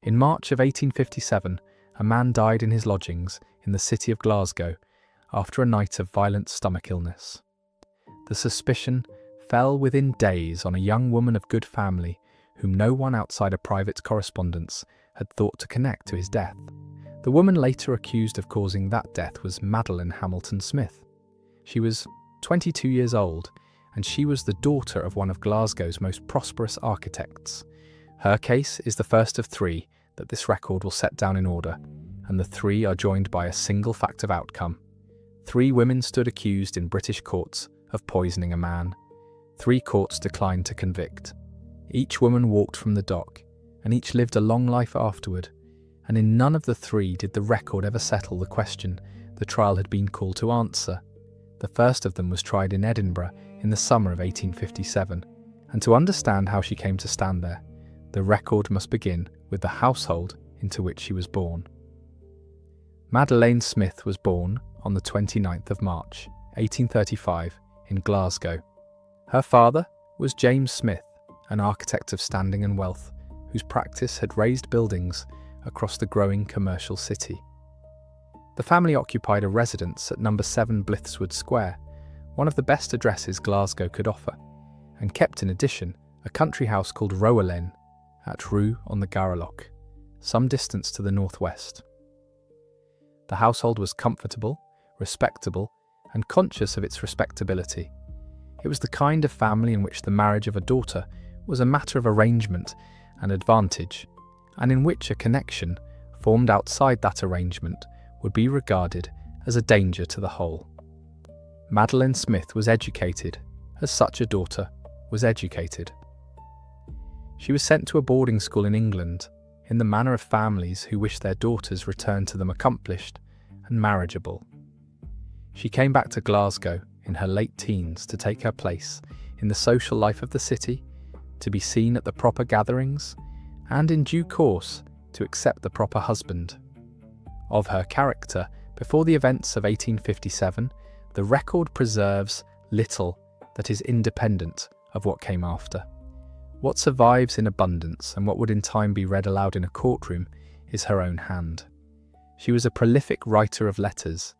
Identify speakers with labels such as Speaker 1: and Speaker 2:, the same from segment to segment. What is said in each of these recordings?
Speaker 1: In March of 1857, a man died in his lodgings in the city of Glasgow after a night of violent stomach illness. The suspicion fell within days on a young woman of good family whom no one outside a private correspondence had thought to connect to his death. The woman later accused of causing that death was Madeleine Smith. She was 22 years old, and she was the daughter of one of Glasgow's most prosperous architects. Her case is the first of three that this record will set down in order, and the three are joined by a single fact of outcome. 3 women stood accused in British courts of poisoning a man. 3 courts declined to convict. Each woman walked from the dock, and each lived a long life afterward, and in none of the 3 did the record ever settle the question the trial had been called to answer. The first of them was tried in Edinburgh in the summer of 1857, and to understand how she came to stand there, the record must begin with the household into which she was born. Madeleine Smith was born on the 29th of March, 1835, in Glasgow. Her father was James Smith, an architect of standing and wealth, whose practice had raised buildings across the growing commercial city. The family occupied a residence at number 7 Blythswood Square, one of the best addresses Glasgow could offer, and kept in addition a country house called Rowellen at Rue on the Garaloch, some distance to the northwest. The household was comfortable, respectable, and conscious of its respectability. It was the kind of family in which the marriage of a daughter was a matter of arrangement and advantage, and in which a connection formed outside that arrangement would be regarded as a danger to the whole. Madeleine Smith was educated, as such a daughter was educated. She was sent to a boarding school in England, in the manner of families who wish their daughters returned to them accomplished and marriageable. She came back to Glasgow in her late teens to take her place in the social life of the city, to be seen at the proper gatherings, and in due course to accept the proper husband. Of her character before the events of 1857, the record preserves little that is independent of what came after. What survives in abundance and what would in time be read aloud in a courtroom is her own hand. She was a prolific writer of letters,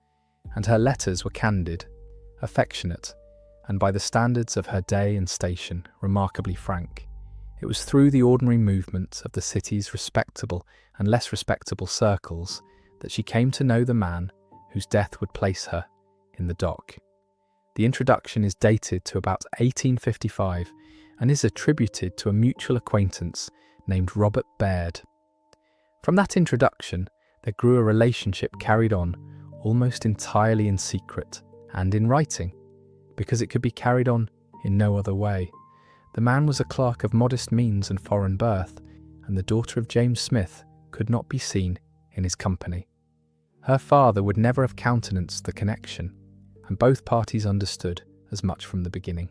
Speaker 1: and her letters were candid, affectionate, and by the standards of her day and station, remarkably frank. It was through the ordinary movement of the city's respectable and less respectable circles that she came to know the man whose death would place her in the dock. The introduction is dated to about 1855 and is attributed to a mutual acquaintance named Robert Baird. From that introduction, there grew a relationship carried on almost entirely in secret and in writing, because it could be carried on in no other way. The man was a clerk of modest means and foreign birth, and the daughter of James Smith could not be seen in his company. Her father would never have countenanced the connection, and both parties understood as much from the beginning.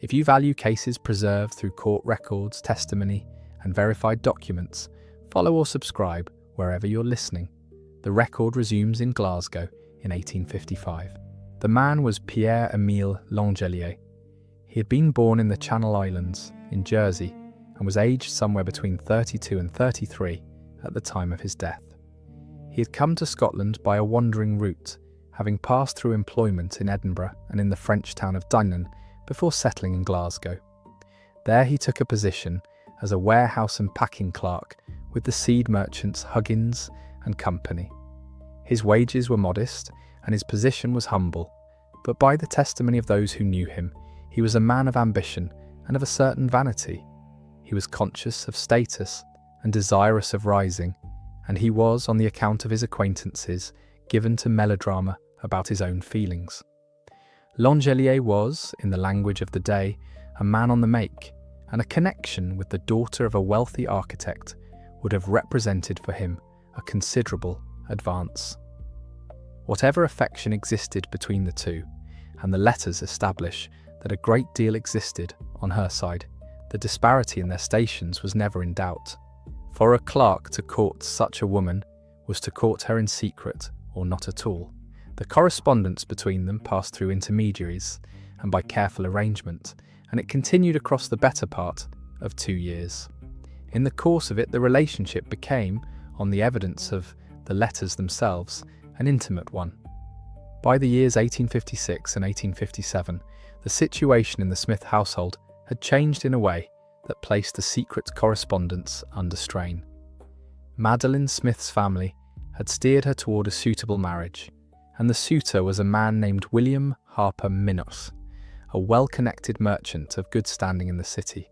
Speaker 1: If you value cases preserved through court records, testimony, and verified documents, follow or subscribe wherever you're listening. The record resumes in Glasgow in 1855. The man was Pierre-Emile Langelier. He had been born in the Channel Islands, in Jersey, and was aged somewhere between 32 and 33 at the time of his death. He had come to Scotland by a wandering route, having passed through employment in Edinburgh and in the French town of Dinan before settling in Glasgow. There he took a position as a warehouse and packing clerk with the seed merchants Huggins and Company. His wages were modest and his position was humble, but by the testimony of those who knew him, he was a man of ambition and of a certain vanity. He was conscious of status and desirous of rising, and he was, on the account of his acquaintances, given to melodrama about his own feelings. Langelier was, in the language of the day, a man on the make, and a connection with the daughter of a wealthy architect would have represented for him a considerable advance. Whatever affection existed between the two, and the letters establish that a great deal existed on her side, the disparity in their stations was never in doubt. For a clerk to court such a woman was to court her in secret or not at all. The correspondence between them passed through intermediaries and by careful arrangement, and it continued across the better part of 2 years. In the course of it, the relationship became, on the evidence of the letters themselves, an intimate one. By the years 1856 and 1857, the situation in the Smith household had changed in a way that placed the secret correspondence under strain. Madeleine Smith's family had steered her toward a suitable marriage, and the suitor was a man named William Harper Minot, a well-connected merchant of good standing in the city.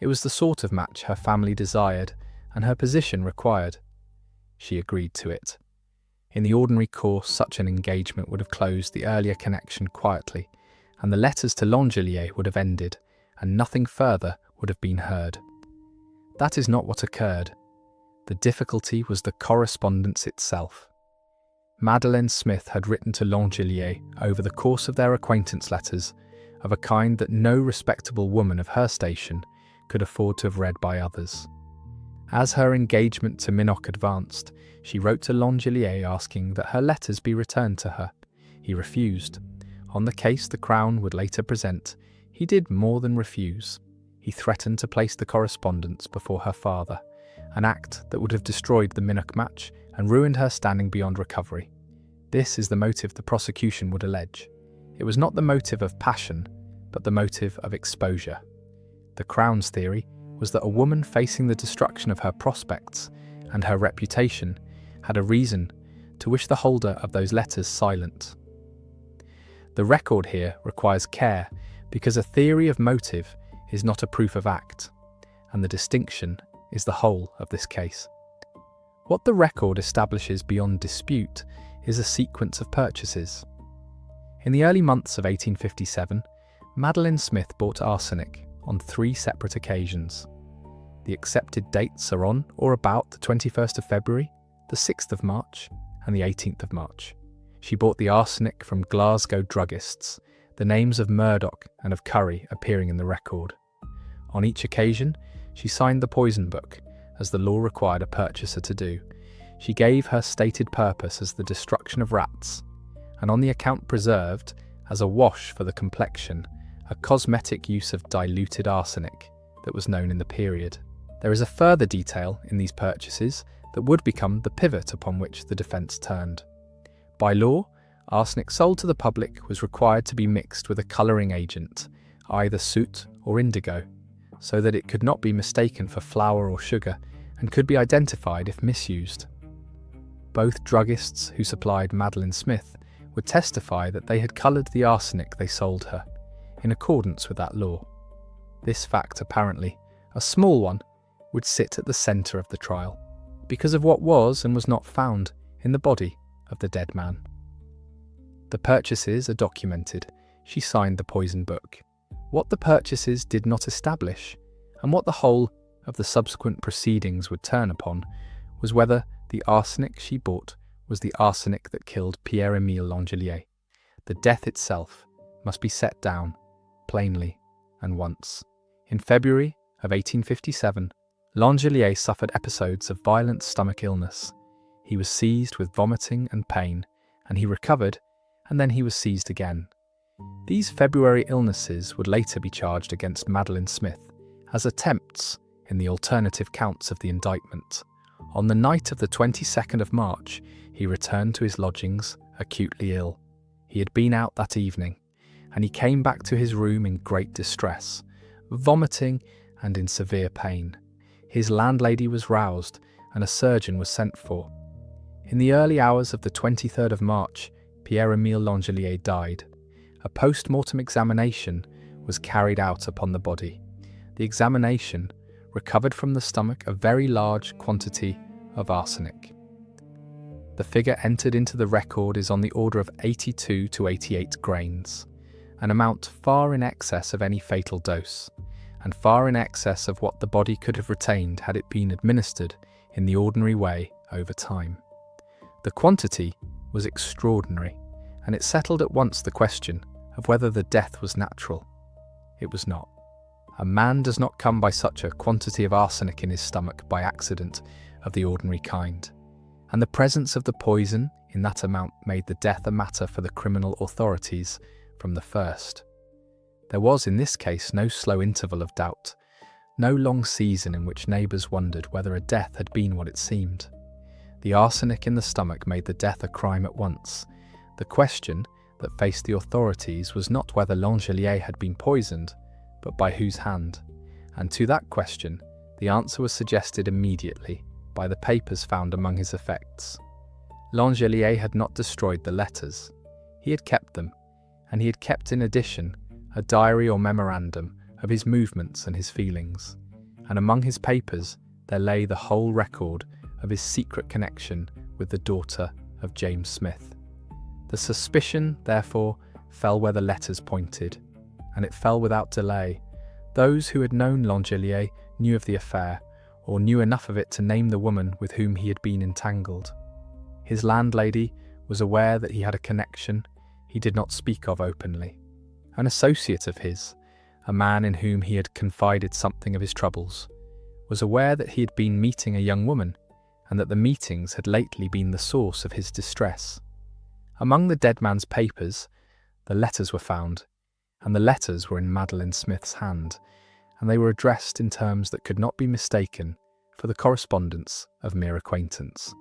Speaker 1: It was the sort of match her family desired and her position required. She agreed to it. In the ordinary course, such an engagement would have closed the earlier connection quietly, and the letters to Langelier would have ended, and nothing further would have been heard. That is not what occurred. The difficulty was the correspondence itself. Madeleine Smith had written to Langelier over the course of their acquaintance letters of a kind that no respectable woman of her station could afford to have read by others. As her engagement to Minot advanced, she wrote to Langelier asking that her letters be returned to her. He refused. On the case the Crown would later present, he did more than refuse. He threatened to place the correspondence before her father, an act that would have destroyed the Minot match and ruined her standing beyond recovery. This is the motive the prosecution would allege. It was not the motive of passion, but the motive of exposure. The Crown's theory was that a woman facing the destruction of her prospects and her reputation had a reason to wish the holder of those letters silent. The record here requires care because a theory of motive is not a proof of act, and the distinction is the whole of this case. What the record establishes beyond dispute is a sequence of purchases. In the early months of 1857, Madeleine Smith bought arsenic on 3 separate occasions. The accepted dates are on or about the 21st of February, the 6th of March, and the 18th of March. She bought the arsenic from Glasgow druggists, the names of Murdoch and of Curry appearing in the record. On each occasion, she signed the poison book, as the law required a purchaser to do. She gave her stated purpose as the destruction of rats, and on the account preserved, as a wash for the complexion, a cosmetic use of diluted arsenic that was known in the period. There is a further detail in these purchases that would become the pivot upon which the defence turned. By law, arsenic sold to the public was required to be mixed with a colouring agent, either soot or indigo, so that it could not be mistaken for flour or sugar and could be identified if misused. Both druggists who supplied Madeleine Smith would testify that they had coloured the arsenic they sold her, in accordance with that law. This fact, apparently, a small one, would sit at the centre of the trial, because of what was and was not found in the body of the dead man. The purchases are documented. She signed the poison book. What the purchases did not establish, and what the whole of the subsequent proceedings would turn upon, was whether the arsenic she bought was the arsenic that killed Pierre-Emile Langelier. The death itself must be set down, plainly and once. In February of 1857, Langelier suffered episodes of violent stomach illness. He was seized with vomiting and pain, and he recovered, and then he was seized again. These February illnesses would later be charged against Madeleine Smith as attempts in the alternative counts of the indictment. On the night of the 22nd of March, he returned to his lodgings, acutely ill. He had been out that evening, and he came back to his room in great distress, vomiting and in severe pain. His landlady was roused, and a surgeon was sent for. In the early hours of the 23rd of March, Pierre-Emile Langelier died. A post-mortem examination was carried out upon the body. The examination recovered from the stomach a very large quantity of arsenic. The figure entered into the record is on the order of 82 to 88 grains, an amount far in excess of any fatal dose, and far in excess of what the body could have retained had it been administered in the ordinary way over time. The quantity was extraordinary, and it settled at once the question of whether the death was natural. It was not. A man does not come by such a quantity of arsenic in his stomach by accident of the ordinary kind, and the presence of the poison in that amount made the death a matter for the criminal authorities from the first. There was in this case no slow interval of doubt. No long season in which neighbours wondered whether a death had been what it seemed. The arsenic in the stomach made the death a crime at once. The question that faced the authorities was not whether Langelier had been poisoned, but by whose hand. And to that question, the answer was suggested immediately by the papers found among his effects. Langelier had not destroyed the letters. He had kept them, and he had kept in addition a diary or memorandum of his movements and his feelings. And among his papers there lay the whole record of his secret connection with the daughter of James Smith. The suspicion, therefore, fell where the letters pointed, and it fell without delay. Those who had known Langelier knew of the affair, or knew enough of it to name the woman with whom he had been entangled. His landlady was aware that he had a connection he did not speak of openly. An associate of his, a man in whom he had confided something of his troubles, was aware that he had been meeting a young woman, and that the meetings had lately been the source of his distress. Among the dead man's papers, the letters were found, and the letters were in Madeleine Smith's hand, and they were addressed in terms that could not be mistaken for the correspondence of mere acquaintance.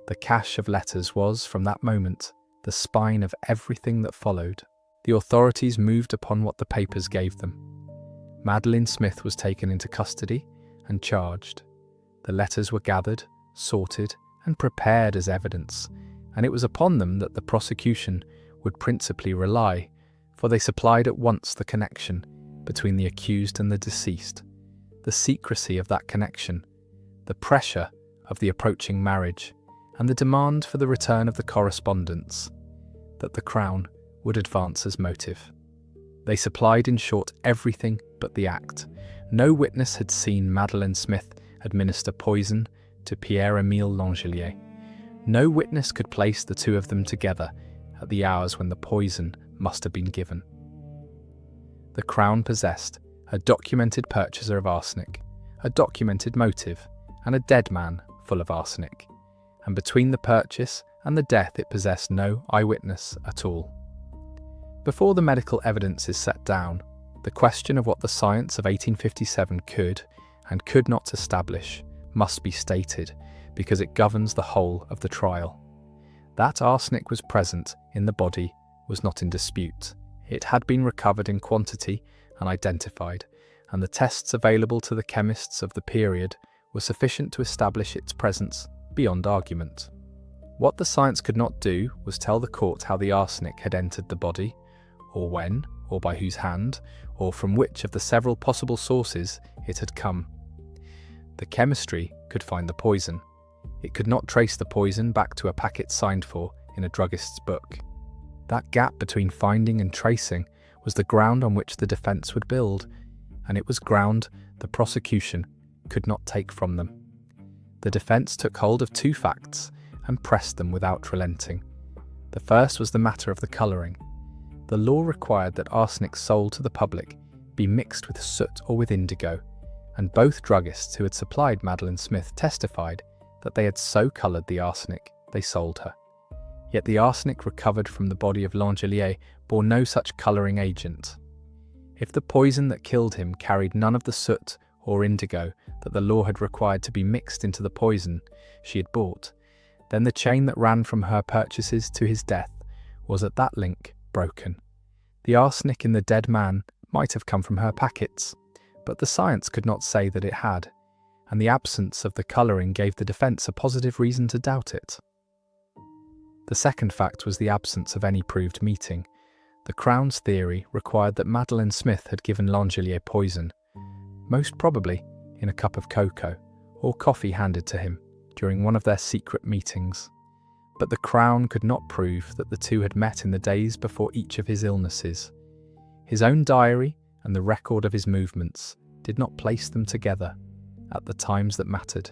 Speaker 1: The cache of letters was, from that moment, the spine of everything that followed. The authorities moved upon what the papers gave them. Madeleine Smith was taken into custody and charged. The letters were gathered, sorted, and prepared as evidence, and it was upon them that the prosecution would principally rely, for they supplied at once the connection between the accused and the deceased, the secrecy of that connection, the pressure of the approaching marriage, and the demand for the return of the correspondence that the Crown would advance as motive. They supplied, in short, everything but the act. No witness had seen Madeleine Smith administer poison to Pierre-Emile Langelier. No witness could place the two of them together at the hours when the poison must have been given. The Crown possessed a documented purchaser of arsenic, a documented motive, and a dead man full of arsenic, and between the purchase and the death it possessed no eyewitness at all. Before the medical evidence is set down, the question of what the science of 1857 could and could not establish must be stated, because it governs the whole of the trial. That arsenic was present in the body was not in dispute. It had been recovered in quantity and identified, and the tests available to the chemists of the period were sufficient to establish its presence beyond argument. What the science could not do was tell the court how the arsenic had entered the body, or when, or by whose hand, or from which of the several possible sources it had come. The chemistry could find the poison. It could not trace the poison back to a packet signed for in a druggist's book. That gap between finding and tracing was the ground on which the defence would build, and it was ground the prosecution could not take from them. The defence took hold of two facts and pressed them without relenting. The first was the matter of the colouring. The law required that arsenic sold to the public be mixed with soot or with indigo, and both druggists who had supplied Madeleine Smith testified that they had so coloured the arsenic they sold her. Yet the arsenic recovered from the body of Langelier bore no such colouring agent. If the poison that killed him carried none of the soot or indigo that the law had required to be mixed into the poison she had bought, then the chain that ran from her purchases to his death was at that link broken. The arsenic in the dead man might have come from her packets, but the science could not say that it had, and the absence of the colouring gave the defence a positive reason to doubt it. The second fact was the absence of any proved meeting. The Crown's theory required that Madeleine Smith had given Langelier poison, most probably in a cup of cocoa or coffee handed to him during one of their secret meetings. But the Crown could not prove that the two had met in the days before each of his illnesses. His own diary and the record of his movements did not place them together at the times that mattered.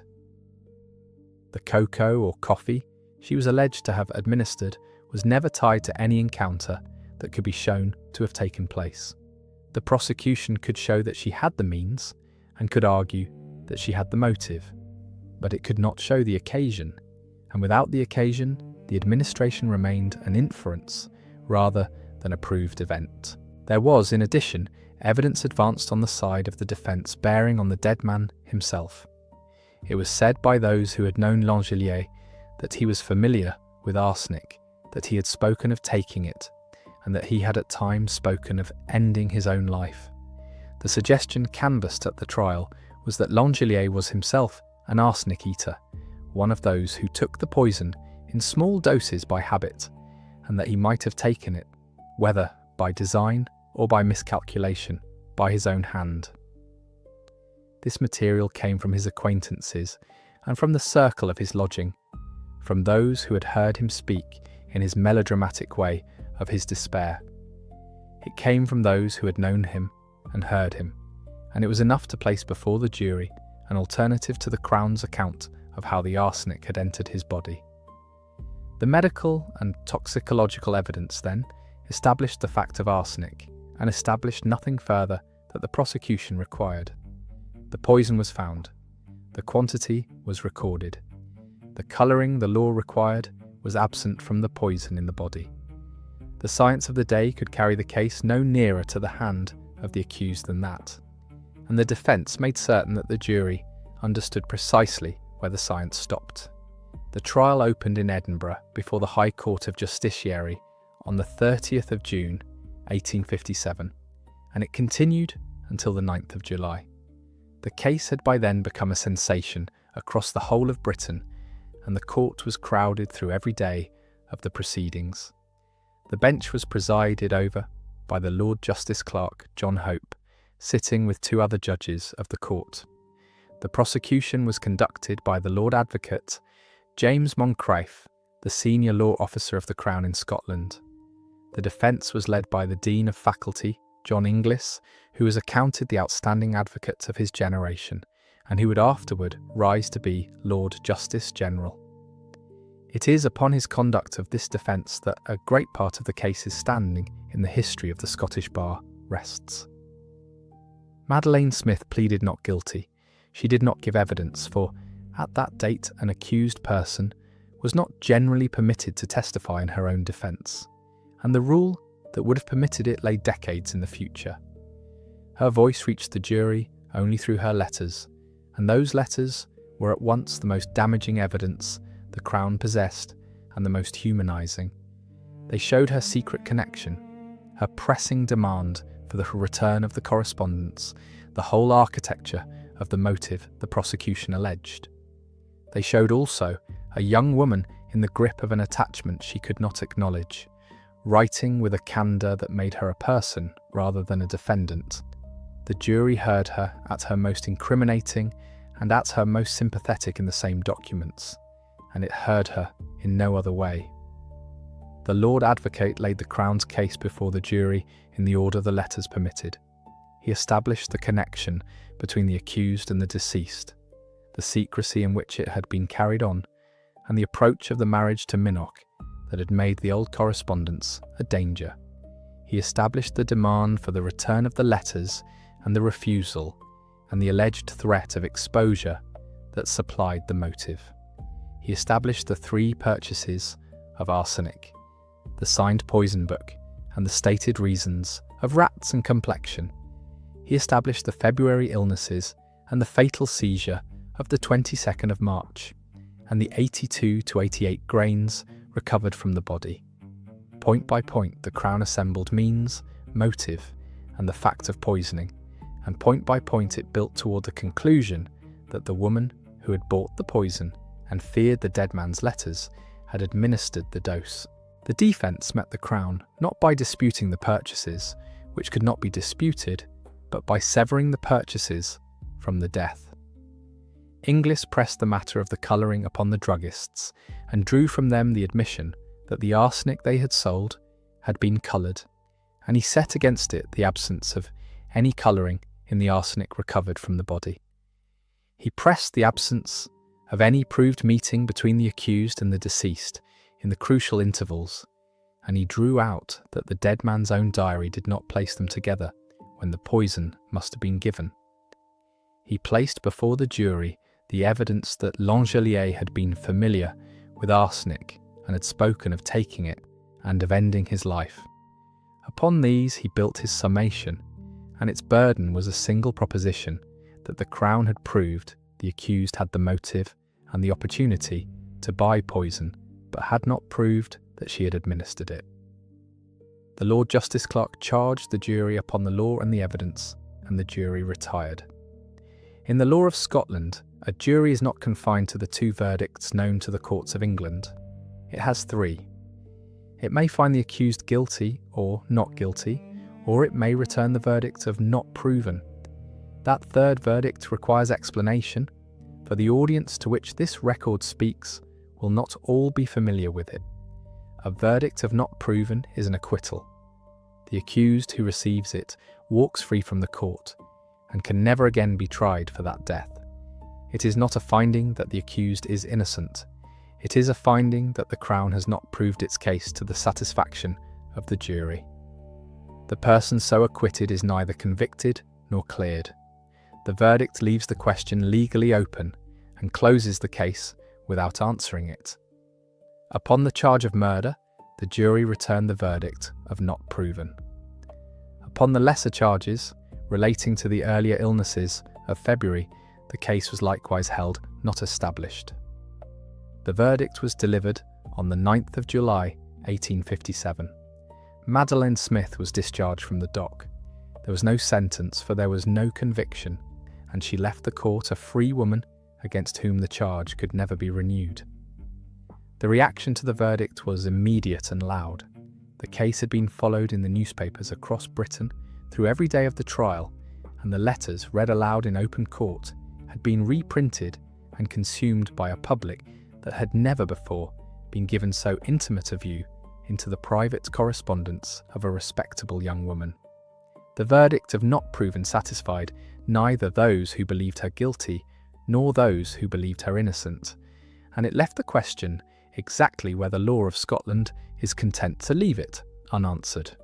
Speaker 1: The cocoa or coffee she was alleged to have administered was never tied to any encounter that could be shown to have taken place. The prosecution could show that she had the means and could argue that she had the motive, but it could not show the occasion, and without the occasion, the administration remained an inference rather than a proved event. There was, in addition, evidence advanced on the side of the defence bearing on the dead man himself. It was said by those who had known Langelier that he was familiar with arsenic, that he had spoken of taking it, and that he had at times spoken of ending his own life. The suggestion canvassed at the trial was that Langelier was himself an arsenic eater, one of those who took the poison in small doses by habit, and that he might have taken it, whether by design or by miscalculation, by his own hand. This material came from his acquaintances and from the circle of his lodging, from those who had heard him speak in his melodramatic way of his despair. It came from those who had known him and heard him, and it was enough to place before the jury an alternative to the Crown's account of how the arsenic had entered his body. The medical and toxicological evidence then established the fact of arsenic and established nothing further that the prosecution required. The poison was found. The quantity was recorded. The colouring the law required was absent from the poison in the body. The science of the day could carry the case no nearer to the hand of the accused than that, and the defence made certain that the jury understood precisely where the science stopped. The trial opened in Edinburgh before the High Court of Justiciary on the 30th of June, 1857, and it continued until the 9th of July. The case had by then become a sensation across the whole of Britain, and the court was crowded through every day of the proceedings. The bench was presided over by the Lord Justice Clerk, John Hope, sitting with two other judges of the court. The prosecution was conducted by the Lord Advocate, James Moncrieff, the senior law officer of the Crown in Scotland. The defence was led by the Dean of Faculty, John Inglis, who was accounted the outstanding advocate of his generation, and who would afterward rise to be Lord Justice General. It is upon his conduct of this defence that a great part of the case's standing in the history of the Scottish Bar rests. Madeleine Smith pleaded not guilty. She did not give evidence, for at that date an accused person was not generally permitted to testify in her own defence, and the rule that would have permitted it lay decades in the future. Her voice reached the jury only through her letters, and those letters were at once the most damaging evidence the Crown possessed and the most humanising. They showed her secret connection, her pressing demand for the return of the correspondence, the whole architecture of the motive the prosecution alleged. They showed also a young woman in the grip of an attachment she could not acknowledge, writing with a candour that made her a person rather than a defendant. The jury heard her at her most incriminating and at her most sympathetic in the same documents, and it heard her in no other way. The Lord Advocate laid the Crown's case before the jury in the order the letters permitted. He established the connection between the accused and the deceased, the secrecy in which it had been carried on, and the approach of the marriage to Minnoch that had made the old correspondence a danger. He established the demand for the return of the letters and the refusal, and the alleged threat of exposure that supplied the motive. He established the three purchases of arsenic, the signed poison book, and the stated reasons of rats and complexion. He established the February illnesses and the fatal seizure of the 22nd of March, and the 82 to 88 grains recovered from the body. Point by point, the Crown assembled means, motive, and the fact of poisoning, and point by point it built toward the conclusion that the woman who had bought the poison and feared the dead man's letters had administered the dose. The defence met the Crown not by disputing the purchases, which could not be disputed, but by severing the purchases from the death. Inglis pressed the matter of the colouring upon the druggists, and drew from them the admission that the arsenic they had sold had been coloured, and he set against it the absence of any colouring in the arsenic recovered from the body. He pressed the absence of any proved meeting between the accused and the deceased in the crucial intervals, and he drew out that the dead man's own diary did not place them together when the poison must have been given. He placed before the jury the evidence that Langelier had been familiar with arsenic and had spoken of taking it and of ending his life. A Upon these he built his summation, and its burden was a single proposition that the Crown had proved the accused had the motive and the opportunity to buy poison, but had not proved that she had administered it. The Lord Justice Clerk charged the jury upon the law and the evidence, and the jury retired. In the law of Scotland, a jury is not confined to the two verdicts known to the courts of England. It has three. It may find the accused guilty or not guilty, or it may return the verdict of not proven. That third verdict requires explanation, for the audience to which this record speaks will not all be familiar with it. A verdict of not proven is an acquittal. The accused who receives it walks free from the court and can never again be tried for that death. It is not a finding that the accused is innocent. It is a finding that the Crown has not proved its case to the satisfaction of the jury. The person so acquitted is neither convicted nor cleared. The verdict leaves the question legally open and closes the case without answering it. Upon the charge of murder, the jury returned the verdict of not proven. Upon the lesser charges, relating to the earlier illnesses of February, the case was likewise held not established. The verdict was delivered on the 9th of July, 1857. Madeleine Smith was discharged from the dock. There was no sentence, for there was no conviction, and she left the court a free woman against whom the charge could never be renewed. The reaction to the verdict was immediate and loud. The case had been followed in the newspapers across Britain through every day of the trial, and the letters read aloud in open court had been reprinted and consumed by a public that had never before been given so intimate a view into the private correspondence of a respectable young woman. The verdict of not proven satisfied neither those who believed her guilty nor those who believed her innocent, and it left the question exactly where the law of Scotland is content to leave it unanswered.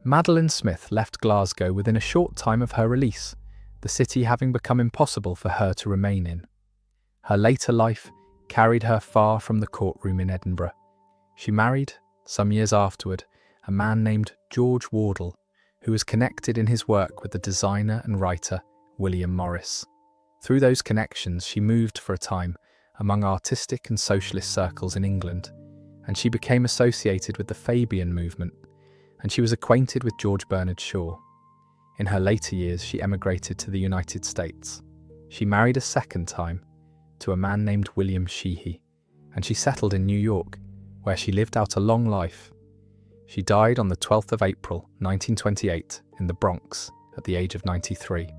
Speaker 1: Madeleine Smith left Glasgow within a short time of her release, the city having become impossible for her to remain in. Her later life carried her far from the courtroom in Edinburgh. She married, some years afterward, a man named George Wardle, who was connected in his work with the designer and writer William Morris. Through those connections, she moved for a time among artistic and socialist circles in England, and she became associated with the Fabian movement, and she was acquainted with George Bernard Shaw. In her later years, she emigrated to the United States. She married a second time to a man named William Sheehy, and she settled in New York, where she lived out a long life. She died on the 12th of April, 1928, in the Bronx, at the age of 93.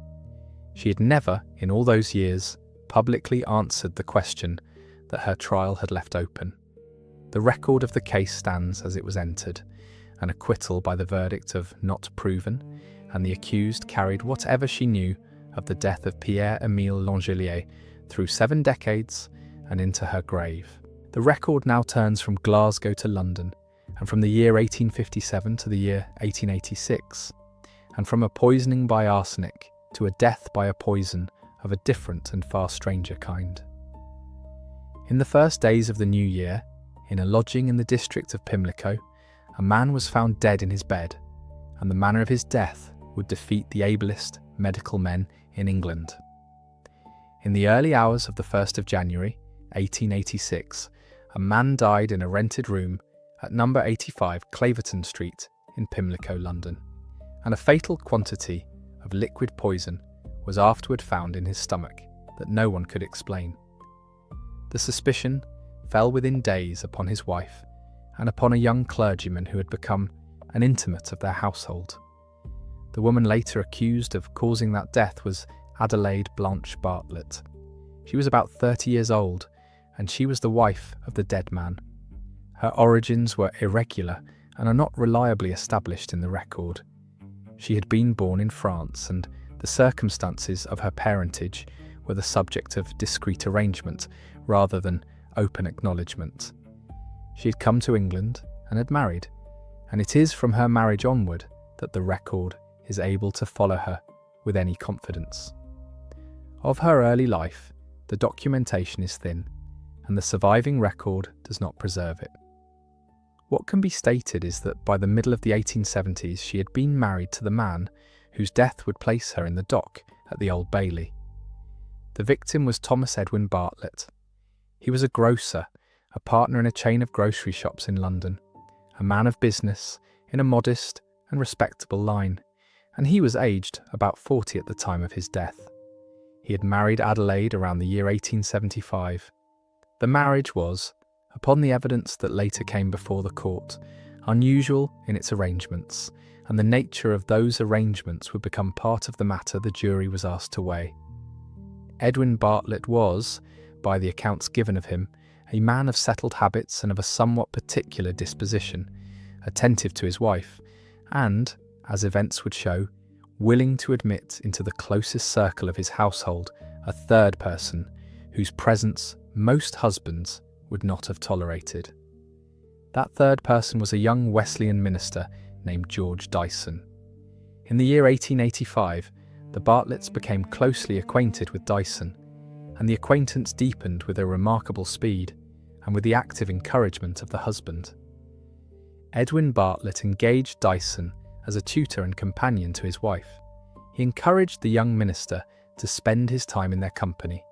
Speaker 1: She had never, in all those years, publicly answered the question that her trial had left open. The record of the case stands as it was entered, an acquittal by the verdict of not proven, and the accused carried whatever she knew of the death of Pierre-Émile Langelier through 7 decades and into her grave. The record now turns from Glasgow to London, and from the year 1857 to the year 1886, and from a poisoning by arsenic to a death by a poison of a different and far stranger kind. In the first days of the new year, in a lodging in the district of Pimlico, a man was found dead in his bed, and the manner of his death would defeat the ablest medical men in England. In the early hours of the 1st of January, 1886, a man died in a rented room at number 85 Claverton Street in Pimlico, London, and a fatal quantity of liquid poison was afterward found in his stomach that no one could explain. The suspicion fell within days upon his wife and upon a young clergyman who had become an intimate of their household. The woman later accused of causing that death was Adelaide Blanche Bartlett. She was about 30 years old, and she was the wife of the dead man. Her origins were irregular and are not reliably established in the record. She had been born in France, and the circumstances of her parentage were the subject of discreet arrangement rather than open acknowledgement. She had come to England and had married, and it is from her marriage onward that the record is able to follow her with any confidence. Of her early life, the documentation is thin, and the surviving record does not preserve it. What can be stated is that by the middle of the 1870s she had been married to the man whose death would place her in the dock at the Old Bailey. The victim was Thomas Edwin Bartlett. He was a grocer, a partner in a chain of grocery shops in London, a man of business in a modest and respectable line, and he was aged about 40 at the time of his death. He had married Adelaide around the year 1875. The marriage was, upon the evidence that later came before the court, unusual in its arrangements, and the nature of those arrangements would become part of the matter the jury was asked to weigh. Edwin Bartlett was, by the accounts given of him, a man of settled habits and of a somewhat particular disposition, attentive to his wife, and, as events would show, willing to admit into the closest circle of his household a third person whose presence most husbands would not have tolerated. That third person was a young Wesleyan minister named George Dyson. In the year 1885, the Bartletts became closely acquainted with Dyson, and the acquaintance deepened with a remarkable speed and with the active encouragement of the husband. Edwin Bartlett engaged Dyson as a tutor and companion to his wife. He encouraged the young minister to spend his time in their company,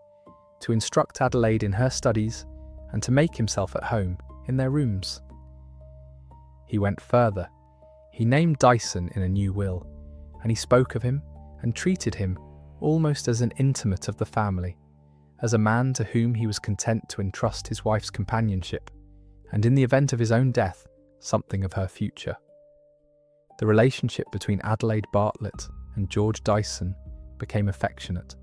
Speaker 1: to instruct Adelaide in her studies, and to make himself at home in their rooms. He went further. He named Dyson in a new will, and he spoke of him and treated him almost as an intimate of the family, as a man to whom he was content to entrust his wife's companionship, and in the event of his own death, something of her future. The relationship between Adelaide Bartlett and George Dyson became affectionate,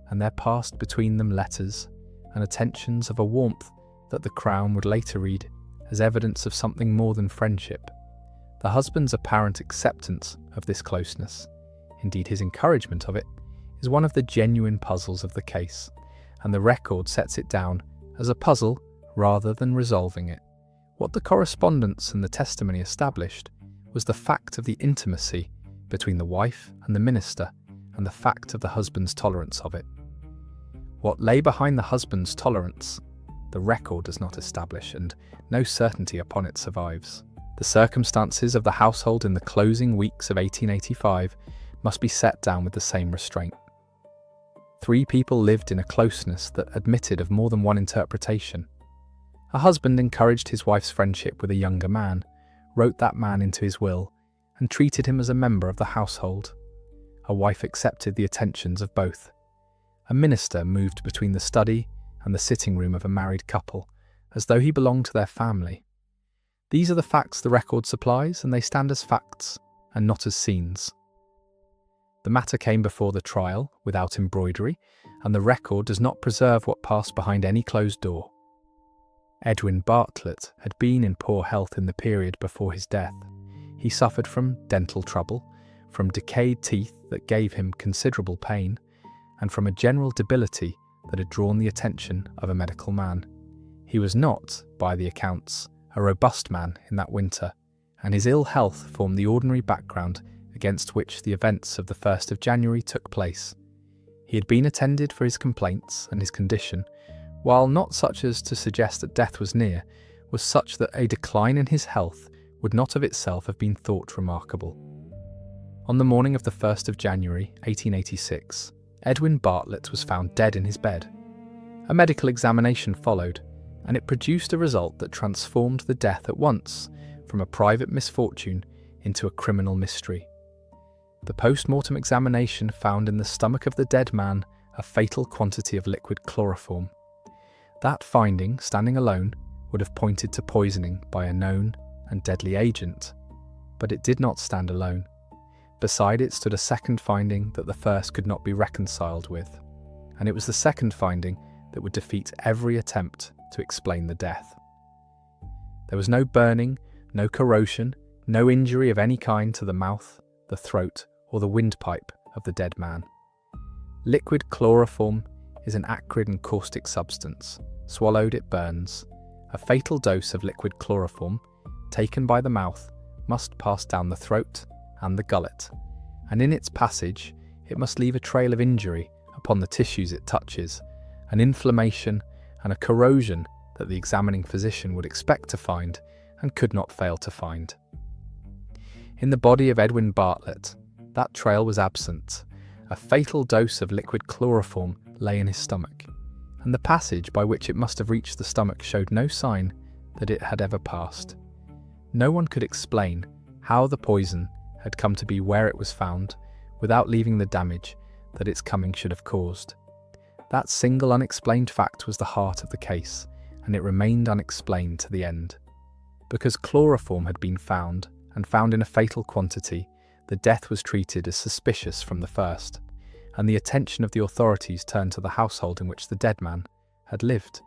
Speaker 1: and there passed between them letters and attentions of a warmth that the Crown would later read as evidence of something more than friendship. The husband's apparent acceptance of this closeness, indeed his encouragement of it, is one of the genuine puzzles of the case, and the record sets it down as a puzzle rather than resolving it. What the correspondence and the testimony established was the fact of the intimacy between the wife and the minister, and the fact of the husband's tolerance of it. What lay behind the husband's tolerance, the record does not establish, and no certainty upon it survives. The circumstances of the household in the closing weeks of 1885 must be set down with the same restraint. 3 people lived in a closeness that admitted of more than one interpretation. A husband encouraged his wife's friendship with a younger man, wrote that man into his will, and treated him as a member of the household. A wife accepted the attentions of both. A minister moved between the study and the sitting room of a married couple, as though he belonged to their family. These are the facts the record supplies, and they stand as facts, and not as scenes. The matter came before the trial without embroidery, and the record does not preserve what passed behind any closed door. Edwin Bartlett had been in poor health in the period before his death. He suffered from dental trouble, from decayed teeth that gave him considerable pain, and from a general debility that had drawn the attention of a medical man. He was not, by the accounts, a robust man in that winter, and his ill health formed the ordinary background against which the events of the 1st of January took place. He had been attended for his complaints, and his condition, while not such as to suggest that death was near, was such that a decline in his health would not of itself have been thought remarkable. On the morning of the 1st of January, 1886, Edwin Bartlett was found dead in his bed. A medical examination followed, and it produced a result that transformed the death at once from a private misfortune into a criminal mystery. The post-mortem examination found in the stomach of the dead man a fatal quantity of liquid chloroform. That finding, standing alone, would have pointed to poisoning by a known and deadly agent, but it did not stand alone. Beside it stood a second finding that the first could not be reconciled with, and it was the second finding that would defeat every attempt to explain the death. There was no burning, no corrosion, no injury of any kind to the mouth, the throat, or the windpipe of the dead man. Liquid chloroform is an acrid and caustic substance. Swallowed, it burns. A fatal dose of liquid chloroform, taken by the mouth, must pass down the throat and the gullet, and in its passage it must leave a trail of injury upon the tissues it touches, an inflammation and a corrosion that the examining physician would expect to find and could not fail to find. In the body of Edwin Bartlett, that trail was absent. A fatal dose of liquid chloroform lay in his stomach, and the passage by which it must have reached the stomach showed no sign that it had ever passed. No one could explain how the poison had come to be where it was found without leaving the damage that its coming should have caused. That single unexplained fact was the heart of the case, and it remained unexplained to the end. Because chloroform had been found, and found in a fatal quantity, the death was treated as suspicious from the first, and the attention of the authorities turned to the household in which the dead man had lived.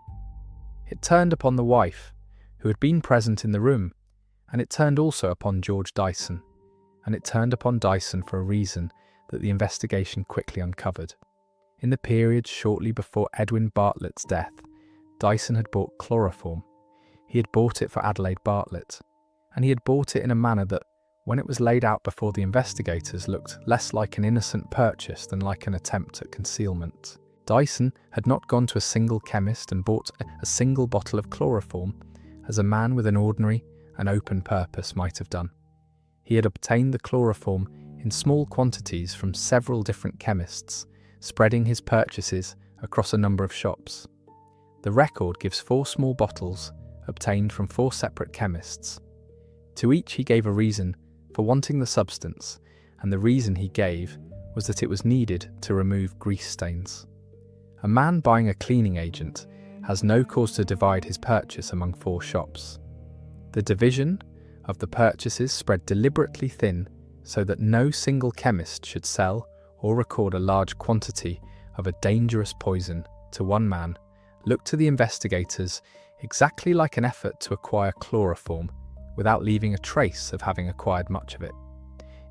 Speaker 1: It turned upon the wife, who had been present in the room, and it turned also upon George Dyson, and it turned upon Dyson for a reason that the investigation quickly uncovered. In the period shortly before Edwin Bartlett's death, Dyson had bought chloroform. He had bought it for Adelaide Bartlett, and he had bought it in a manner that, when it was laid out before the investigators, looked less like an innocent purchase than like an attempt at concealment. Dyson had not gone to a single chemist and bought a single bottle of chloroform, as a man with an ordinary and open purpose might have done. He had obtained the chloroform in small quantities from several different chemists, spreading his purchases across a number of shops. The record gives 4 small bottles obtained from 4 separate chemists. To each he gave a reason for wanting the substance, and the reason he gave was that it was needed to remove grease stains. A man buying a cleaning agent has no cause to divide his purchase among 4 shops. The division of the purchases spread deliberately thin so that no single chemist should sell or record a large quantity of a dangerous poison to one man looked to the investigators exactly like an effort to acquire chloroform without leaving a trace of having acquired much of it.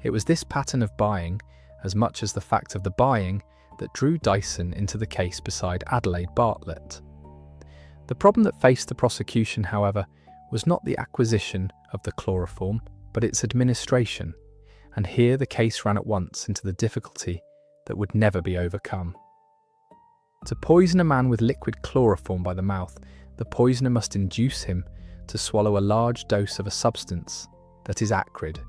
Speaker 1: It was this pattern of buying, as much as the fact of the buying, that drew Dyson into the case beside Adelaide Bartlett. The problem that faced the prosecution, however, was not the acquisition of the chloroform, but its administration, and here the case ran at once into the difficulty that would never be overcome. To poison a man with liquid chloroform by the mouth, the poisoner must induce him to swallow a large dose of a substance that is acrid,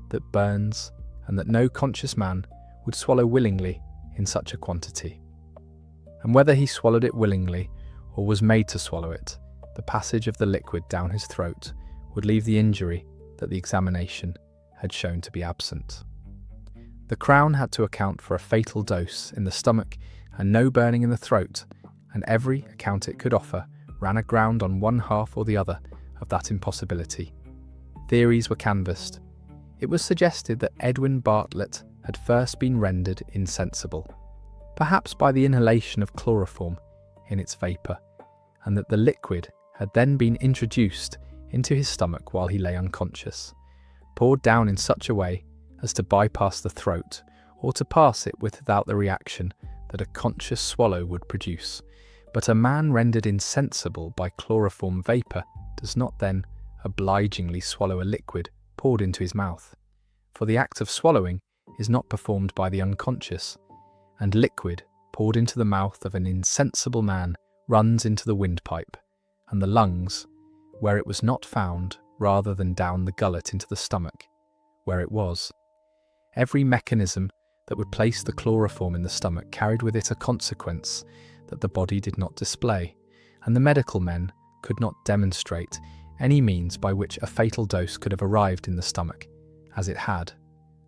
Speaker 1: that burns, and that no conscious man would swallow willingly in such a quantity. And whether he swallowed it willingly or was made to swallow it, the passage of the liquid down his throat would leave the injury that the examination had shown to be absent. The Crown had to account for a fatal dose in the stomach and no burning in the throat, and every account it could offer ran aground on one half or the other of that impossibility. Theories were canvassed. It was suggested that Edwin Bartlett had first been rendered insensible, perhaps by the inhalation of chloroform in its vapour, and that the liquid had then been introduced into his stomach while he lay unconscious, poured down in such a way as to bypass the throat or to pass it without the reaction that a conscious swallow would produce. But a man rendered insensible by chloroform vapour does not then obligingly swallow a liquid poured into his mouth, for the act of swallowing is not performed by the unconscious, and liquid poured into the mouth of an insensible man runs into the windpipe and the lungs, where it was not found, rather than down the gullet into the stomach, where it was. Every mechanism that would place the chloroform in the stomach carried with it a consequence that the body did not display, and the medical men could not demonstrate any means by which a fatal dose could have arrived in the stomach, as it had,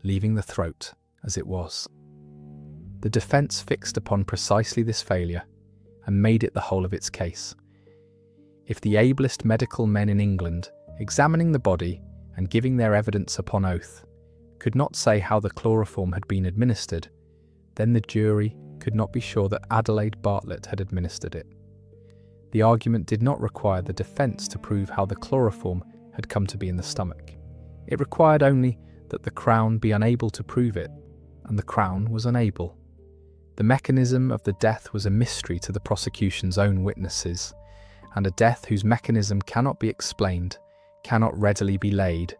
Speaker 1: leaving the throat as it was. The defence fixed upon precisely this failure, and made it the whole of its case. If the ablest medical men in England, examining the body and giving their evidence upon oath, could not say how the chloroform had been administered, then the jury could not be sure that Adelaide Bartlett had administered it. The argument did not require the defence to prove how the chloroform had come to be in the stomach. It required only that the Crown be unable to prove it, and the Crown was unable. The mechanism of the death was a mystery to the prosecution's own witnesses, and a death whose mechanism cannot be explained, cannot readily be laid,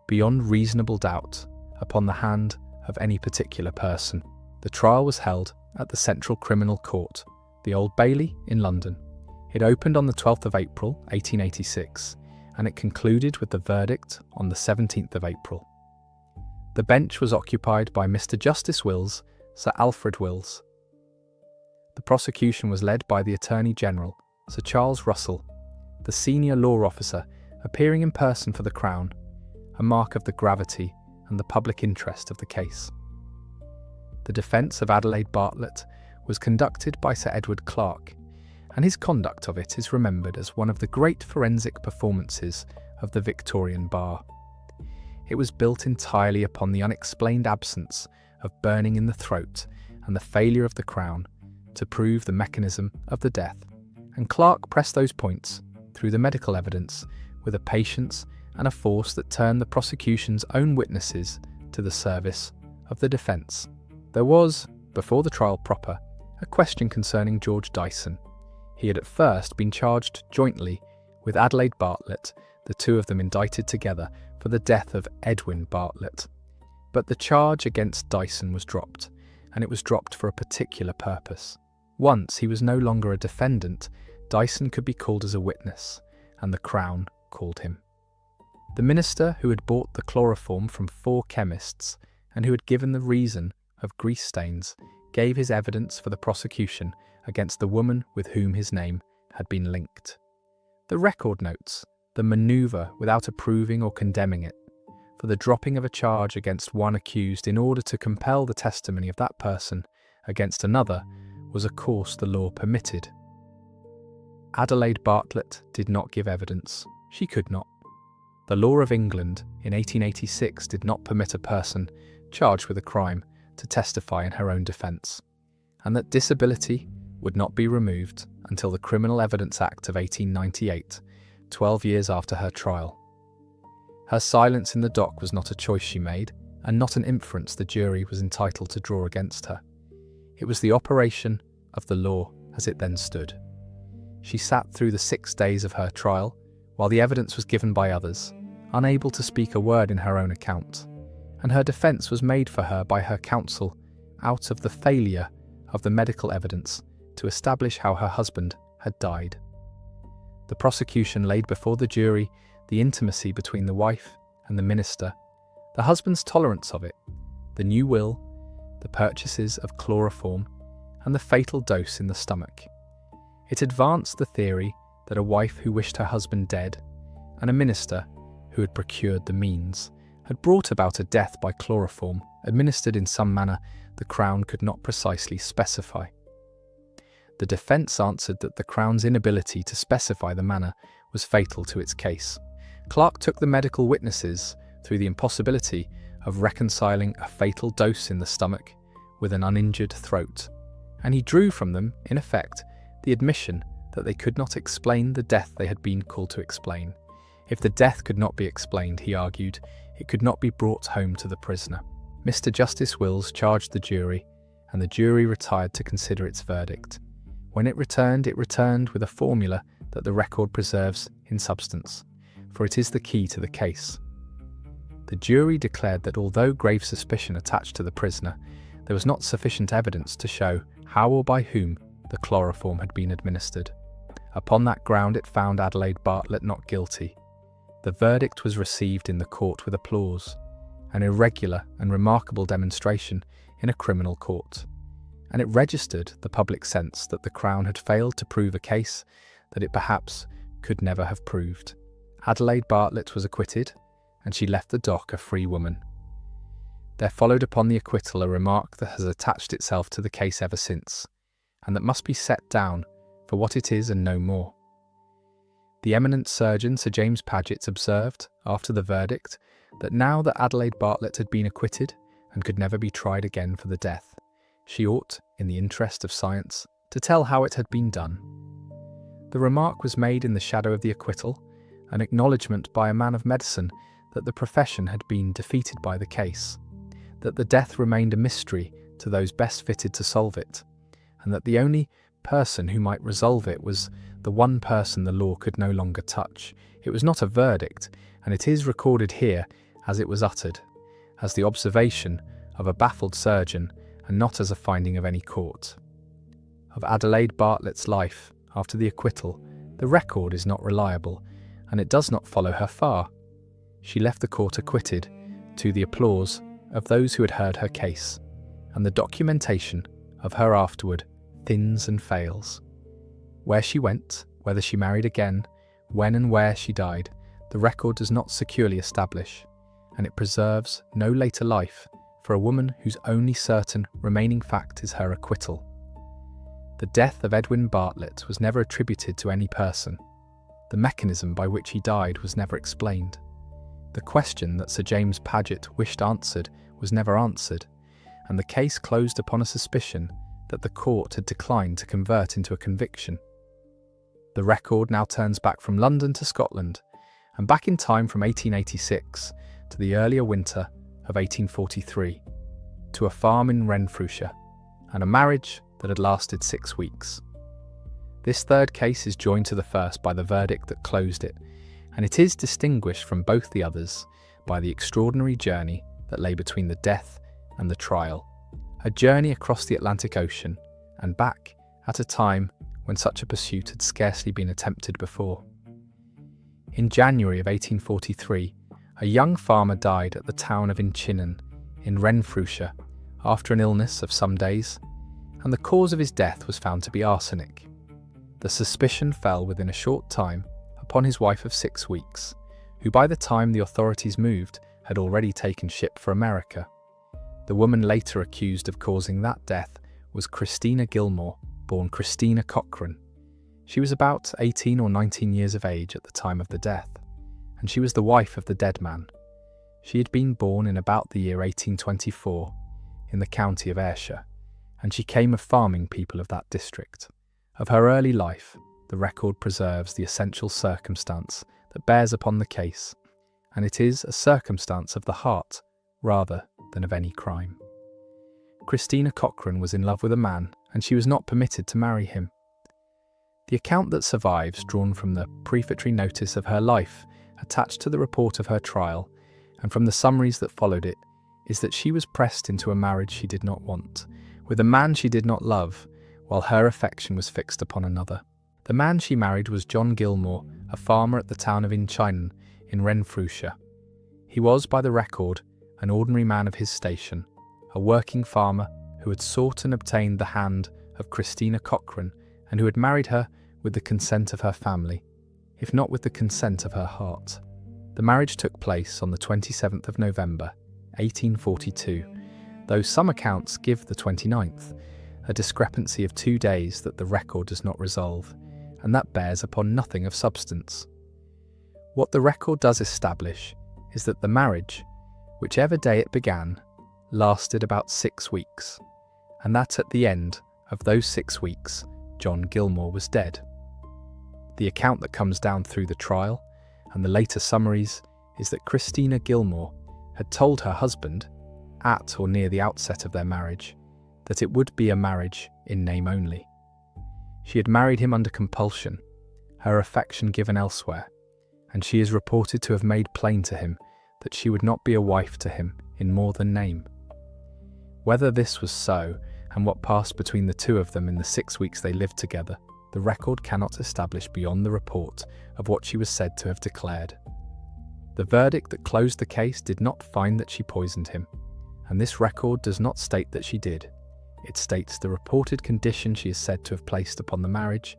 Speaker 1: beyond reasonable doubt, upon the hand of any particular person. The trial was held at the Central Criminal Court, the Old Bailey in London. It opened on the 12th of April, 1886, and it concluded with the verdict on the 17th of April. The bench was occupied by Mr. Justice Wills, Sir Alfred Wills. The prosecution was led by the Attorney General, Sir Charles Russell, the senior law officer, appearing in person for the Crown, a mark of the gravity and the public interest of the case. The defence of Adelaide Bartlett was conducted by Sir Edward Clarke, and his conduct of it is remembered as one of the great forensic performances of the Victorian bar. It was built entirely upon the unexplained absence of burning in the throat and the failure of the Crown to prove the mechanism of the death, and Clarke pressed those points through the medical evidence with a patience and a force that turned the prosecution's own witnesses to the service of the defence. There was, before the trial proper, a question concerning George Dyson. He had at first been charged jointly with Adelaide Bartlett, the two of them indicted together for the death of Edwin Bartlett. But the charge against Dyson was dropped, and it was dropped for a particular purpose. Once he was no longer a defendant, Dyson could be called as a witness, and the Crown called him. The minister who had bought the chloroform from 4 chemists, and who had given the reason of grease stains, gave his evidence for the prosecution against the woman with whom his name had been linked. The record notes the manoeuvre without approving or condemning it, for the dropping of a charge against one accused in order to compel the testimony of that person against another was a course the law permitted. Adelaide Bartlett did not give evidence. She could not. The law of England in 1886 did not permit a person charged with a crime to testify in her own defence, and that disability would not be removed until the Criminal Evidence Act of 1898, 12 years after her trial. Her silence in the dock was not a choice she made, and not an inference the jury was entitled to draw against her. It was the operation of the law as it then stood. She sat through the 6 days of her trial, while the evidence was given by others, unable to speak a word in her own account, and her defence was made for her by her counsel out of the failure of the medical evidence to establish how her husband had died. The prosecution laid before the jury the intimacy between the wife and the minister, the husband's tolerance of it, the new will, the purchases of chloroform, and the fatal dose in the stomach. It advanced the theory that a wife who wished her husband dead, and a minister who had procured the means, had brought about a death by chloroform administered in some manner the Crown could not precisely specify. The defence answered that the Crown's inability to specify the manner was fatal to its case. Clarke took the medical witnesses through the impossibility of reconciling a fatal dose in the stomach with an uninjured throat, and he drew from them, in effect, the admission that they could not explain the death they had been called to explain. If the death could not be explained, he argued, it could not be brought home to the prisoner. Mr. Justice Wills charged the jury, and the jury retired to consider its verdict. When it returned with a formula that the record preserves in substance, for it is the key to the case. The jury declared that although grave suspicion attached to the prisoner, there was not sufficient evidence to show how or by whom the chloroform had been administered. Upon that ground it found Adelaide Bartlett not guilty. The verdict was received in the court with applause, an irregular and remarkable demonstration in a criminal court, and it registered the public sense that the Crown had failed to prove a case that it perhaps could never have proved. Adelaide Bartlett was acquitted, and she left the dock a free woman. There followed upon the acquittal a remark that has attached itself to the case ever since, and that must be set down for what it is and no more. The eminent surgeon Sir James Paget observed, after the verdict, that now that Adelaide Bartlett had been acquitted and could never be tried again for the death, she ought, in the interest of science, to tell how it had been done. The remark was made in the shadow of the acquittal, an acknowledgment by a man of medicine that the profession had been defeated by the case, that the death remained a mystery to those best fitted to solve it, and that the only person who might resolve it was the one person the law could no longer touch. It was not a verdict, and it is recorded here as it was uttered, as the observation of a baffled surgeon, and not as a finding of any court. Of Adelaide Bartlett's life after the acquittal, the record is not reliable, and it does not follow her far. She left the court acquitted, to the applause of those who had heard her case, and the documentation of her afterward thins and fails. Where she went, whether she married again, when and where she died, the record does not securely establish, and it preserves no later life for a woman whose only certain remaining fact is her acquittal. The death of Edwin Bartlett was never attributed to any person. The mechanism by which he died was never explained. The question that Sir James Paget wished answered was never answered, and the case closed upon a suspicion that the court had declined to convert into a conviction. The record now turns back from London to Scotland, and back in time from 1886 to the earlier winter of 1843, to a farm in Renfrewshire, and a marriage that had lasted 6 weeks. This third case is joined to the first by the verdict that closed it, and it is distinguished from both the others by the extraordinary journey that lay between the death and the trial, a journey across the Atlantic Ocean and back at a time when such a pursuit had scarcely been attempted before. In January of 1843, a young farmer died at the town of Inchinnan in Renfrewshire after an illness of some days, and the cause of his death was found to be arsenic. The suspicion fell within a short time upon his wife of 6 weeks, who by the time the authorities moved had already taken ship for America. The woman later accused of causing that death was Christina Gilmour, born Christina Cochrane. She was about 18 or 19 years of age at the time of the death, and she was the wife of the dead man. She had been born in about the year 1824 in the county of Ayrshire, and she came of farming people of that district. Of her early life, the record preserves the essential circumstance that bears upon the case, and it is a circumstance of the heart rather than of any crime. Christina Cochrane was in love with a man, and she was not permitted to marry him. The account that survives, drawn from the prefatory notice of her life attached to the report of her trial, and from the summaries that followed it, is that she was pressed into a marriage she did not want, with a man she did not love, while her affection was fixed upon another. The man she married was John Gilmour, a farmer at the town of Inchinnan in Renfrewshire. He was, by the record, an ordinary man of his station, a working farmer who had sought and obtained the hand of Christina Cochrane, and who had married her with the consent of her family, if not with the consent of her heart. The marriage took place on the 27th of November, 1842, though some accounts give the 29th, a discrepancy of 2 days that the record does not resolve, and that bears upon nothing of substance. What the record does establish is that the marriage, whichever day it began, lasted about 6 weeks, and that at the end of those 6 weeks, John Gilmour was dead. The account that comes down through the trial and the later summaries is that Christina Gilmour had told her husband, at or near the outset of their marriage, that it would be a marriage in name only. She had married him under compulsion, her affection given elsewhere, and she is reported to have made plain to him that she would not be a wife to him in more than name. Whether this was so, and what passed between the two of them in the 6 weeks they lived together, the record cannot establish beyond the report of what she was said to have declared. The verdict that closed the case did not find that she poisoned him, and this record does not state that she did. It states the reported condition she is said to have placed upon the marriage,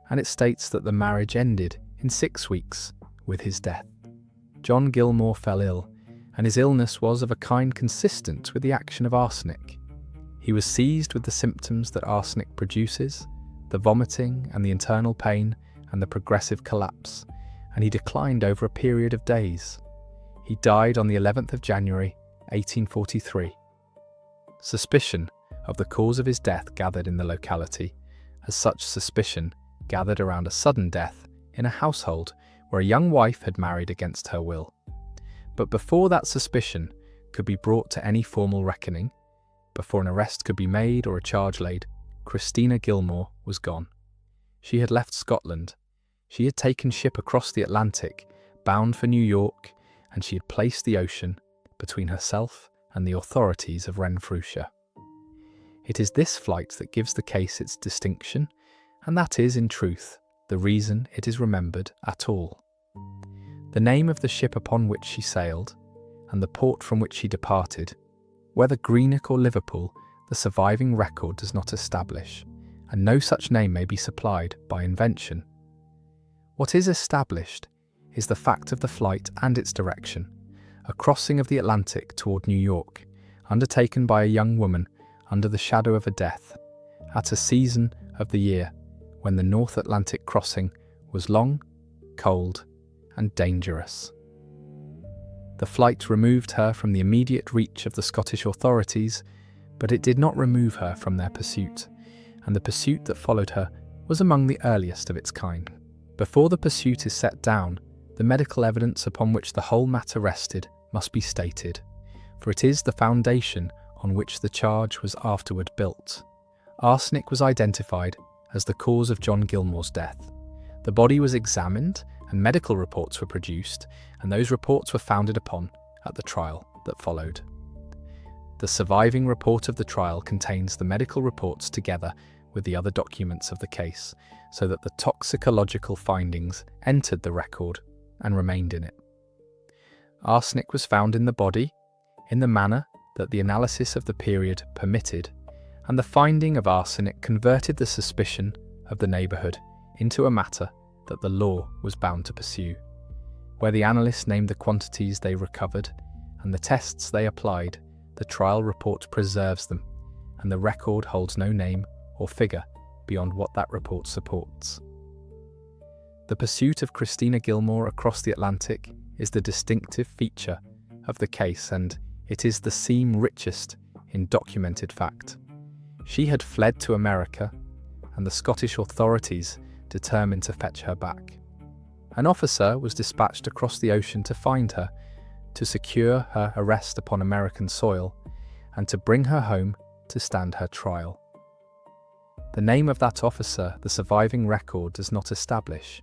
Speaker 1: and it states that the marriage ended in 6 weeks with his death. John Gilmour fell ill, and his illness was of a kind consistent with the action of arsenic. He was seized with the symptoms that arsenic produces, the vomiting and the internal pain and the progressive collapse, and he declined over a period of days. He died on the 11th of January, 1843. Suspicion of the cause of his death gathered in the locality, as such suspicion gathered around a sudden death in a household where a young wife had married against her will. But before that suspicion could be brought to any formal reckoning, before an arrest could be made or a charge laid, Christina Gilmour was gone. She had left Scotland. She had taken ship across the Atlantic, bound for New York, and she had placed the ocean between herself and the authorities of Renfrewshire. It is this flight that gives the case its distinction, and that is, in truth, the reason it is remembered at all. The name of the ship upon which she sailed, and the port from which she departed, whether Greenock or Liverpool, the surviving record does not establish, and no such name may be supplied by invention. What is established is the fact of the flight and its direction, a crossing of the Atlantic toward New York, undertaken by a young woman under the shadow of a death, at a season of the year when the North Atlantic crossing was long, cold, and dangerous. The flight removed her from the immediate reach of the Scottish authorities, but it did not remove her from their pursuit, and the pursuit that followed her was among the earliest of its kind. Before the pursuit is set down, the medical evidence upon which the whole matter rested must be stated, for it is the foundation on which the charge was afterward built. Arsenic was identified as the cause of John Gilmour's death. The body was examined and medical reports were produced, and those reports were founded upon at the trial that followed. The surviving report of the trial contains the medical reports together with the other documents of the case, so that the toxicological findings entered the record and remained in it. Arsenic was found in the body, in the manner that the analysis of the period permitted, and the finding of arsenic converted the suspicion of the neighbourhood into a matter that the law was bound to pursue. Where the analysts named the quantities they recovered and the tests they applied, the trial report preserves them, and the record holds no name or figure beyond what that report supports. The pursuit of Christina Gilmour across the Atlantic is the distinctive feature of the case, and it is the seam richest in documented fact. She had fled to America, and the Scottish authorities determined to fetch her back. An officer was dispatched across the ocean to find her, to secure her arrest upon American soil, and to bring her home to stand her trial. The name of that officer the surviving record does not establish,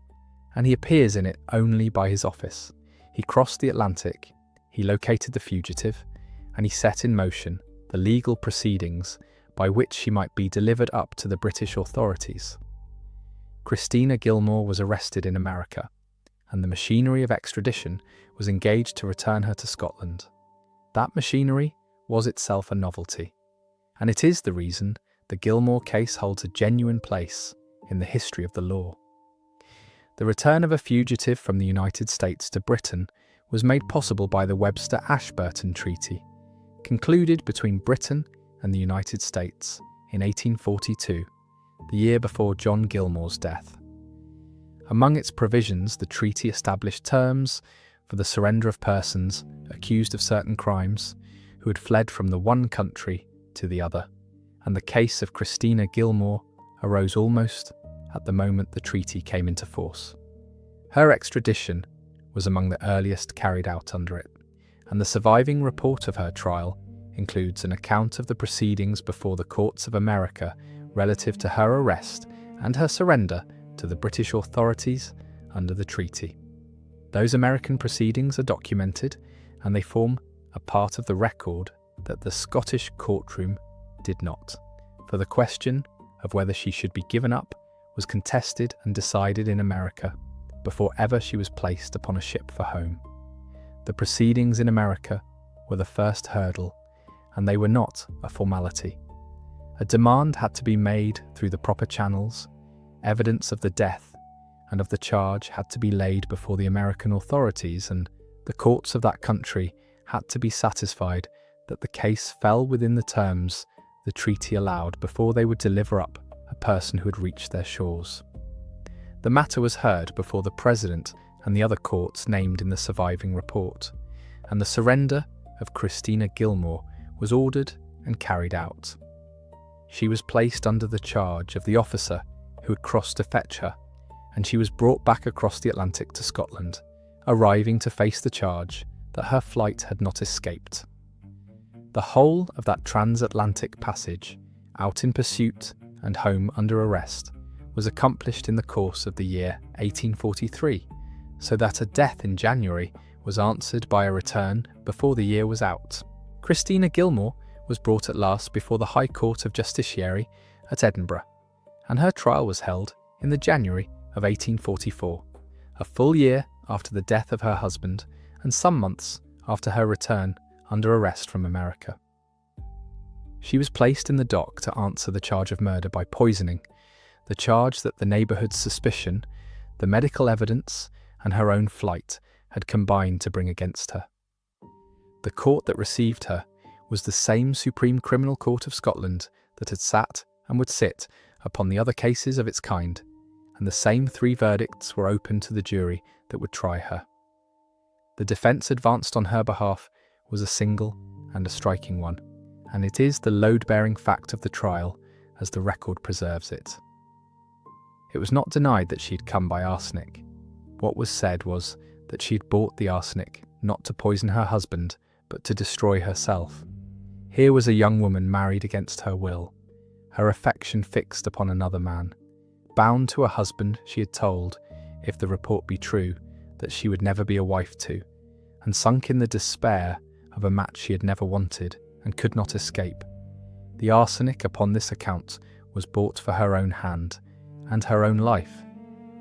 Speaker 1: and he appears in it only by his office. He crossed the Atlantic, he located the fugitive, and he set in motion the legal proceedings by which she might be delivered up to the British authorities. Christina Gilmour was arrested in America, and the machinery of extradition was engaged to return her to Scotland. That machinery was itself a novelty, and it is the reason the Gilmour case holds a genuine place in the history of the law. The return of a fugitive from the United States to Britain was made possible by the Webster-Ashburton Treaty, concluded between Britain and the United States in 1842, the year before John Gilmour's death. Among its provisions, the treaty established terms for the surrender of persons accused of certain crimes who had fled from the one country to the other, and the case of Christina Gilmour arose almost at the moment the treaty came into force. Her extradition was among the earliest carried out under it, and the surviving report of her trial includes an account of the proceedings before the courts of America relative to her arrest and her surrender to the British authorities under the treaty. Those American proceedings are documented, and they form a part of the record that the Scottish courtroom did not, for the question of whether she should be given up was contested and decided in America before ever she was placed upon a ship for home. The proceedings in America were the first hurdle, and they were not a formality. A demand had to be made through the proper channels, evidence of the death and of the charge had to be laid before the American authorities, and the courts of that country had to be satisfied that the case fell within the terms the treaty allowed before they would deliver up a person who had reached their shores. The matter was heard before the President and the other courts named in the surviving report, and the surrender of Christina Gilmour was ordered and carried out. She was placed under the charge of the officer who had crossed to fetch her, and she was brought back across the Atlantic to Scotland, arriving to face the charge that her flight had not escaped. The whole of that transatlantic passage, out in pursuit and home under arrest, was accomplished in the course of the year 1843, so that a death in January was answered by a return before the year was out. Christina Gilmour was brought at last before the High Court of Justiciary at Edinburgh, and her trial was held in the January of 1844, a full year after the death of her husband and some months after her return under arrest from America. She was placed in the dock to answer the charge of murder by poisoning, the charge that the neighbourhood's suspicion, the medical evidence, and her own flight had combined to bring against her. The court that received her was the same Supreme Criminal Court of Scotland that had sat and would sit upon the other cases of its kind, and the same 3 verdicts were open to the jury that would try her. The defence advanced on her behalf was a single and a striking one, and it is the load-bearing fact of the trial as the record preserves it. It was not denied that she had come by arsenic. What was said was that she had bought the arsenic not to poison her husband, but to destroy herself. Here was a young woman married against her will, her affection fixed upon another man, bound to a husband she had told, if the report be true, that she would never be a wife to, and sunk in the despair of a match she had never wanted and could not escape. The arsenic upon this account was bought for her own hand and her own life,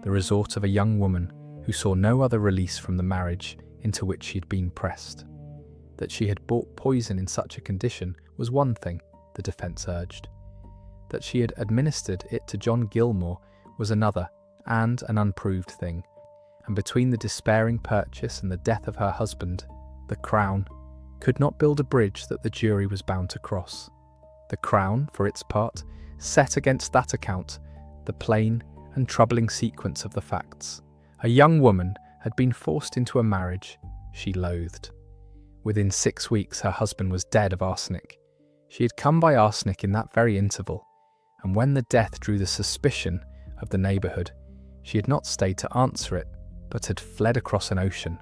Speaker 1: the resort of a young woman who saw no other release from the marriage into which she had been pressed. That she had bought poison in such a condition was one thing, the defence urged. That she had administered it to John Gilmour was another and an unproved thing, and between the despairing purchase and the death of her husband, the Crown could not build a bridge that the jury was bound to cross. The Crown, for its part, set against that account the plain and troubling sequence of the facts. A young woman had been forced into a marriage she loathed. Within 6 weeks her husband was dead of arsenic. She had come by arsenic in that very interval, and when the death drew the suspicion of the neighbourhood, she had not stayed to answer it, but had fled across an ocean,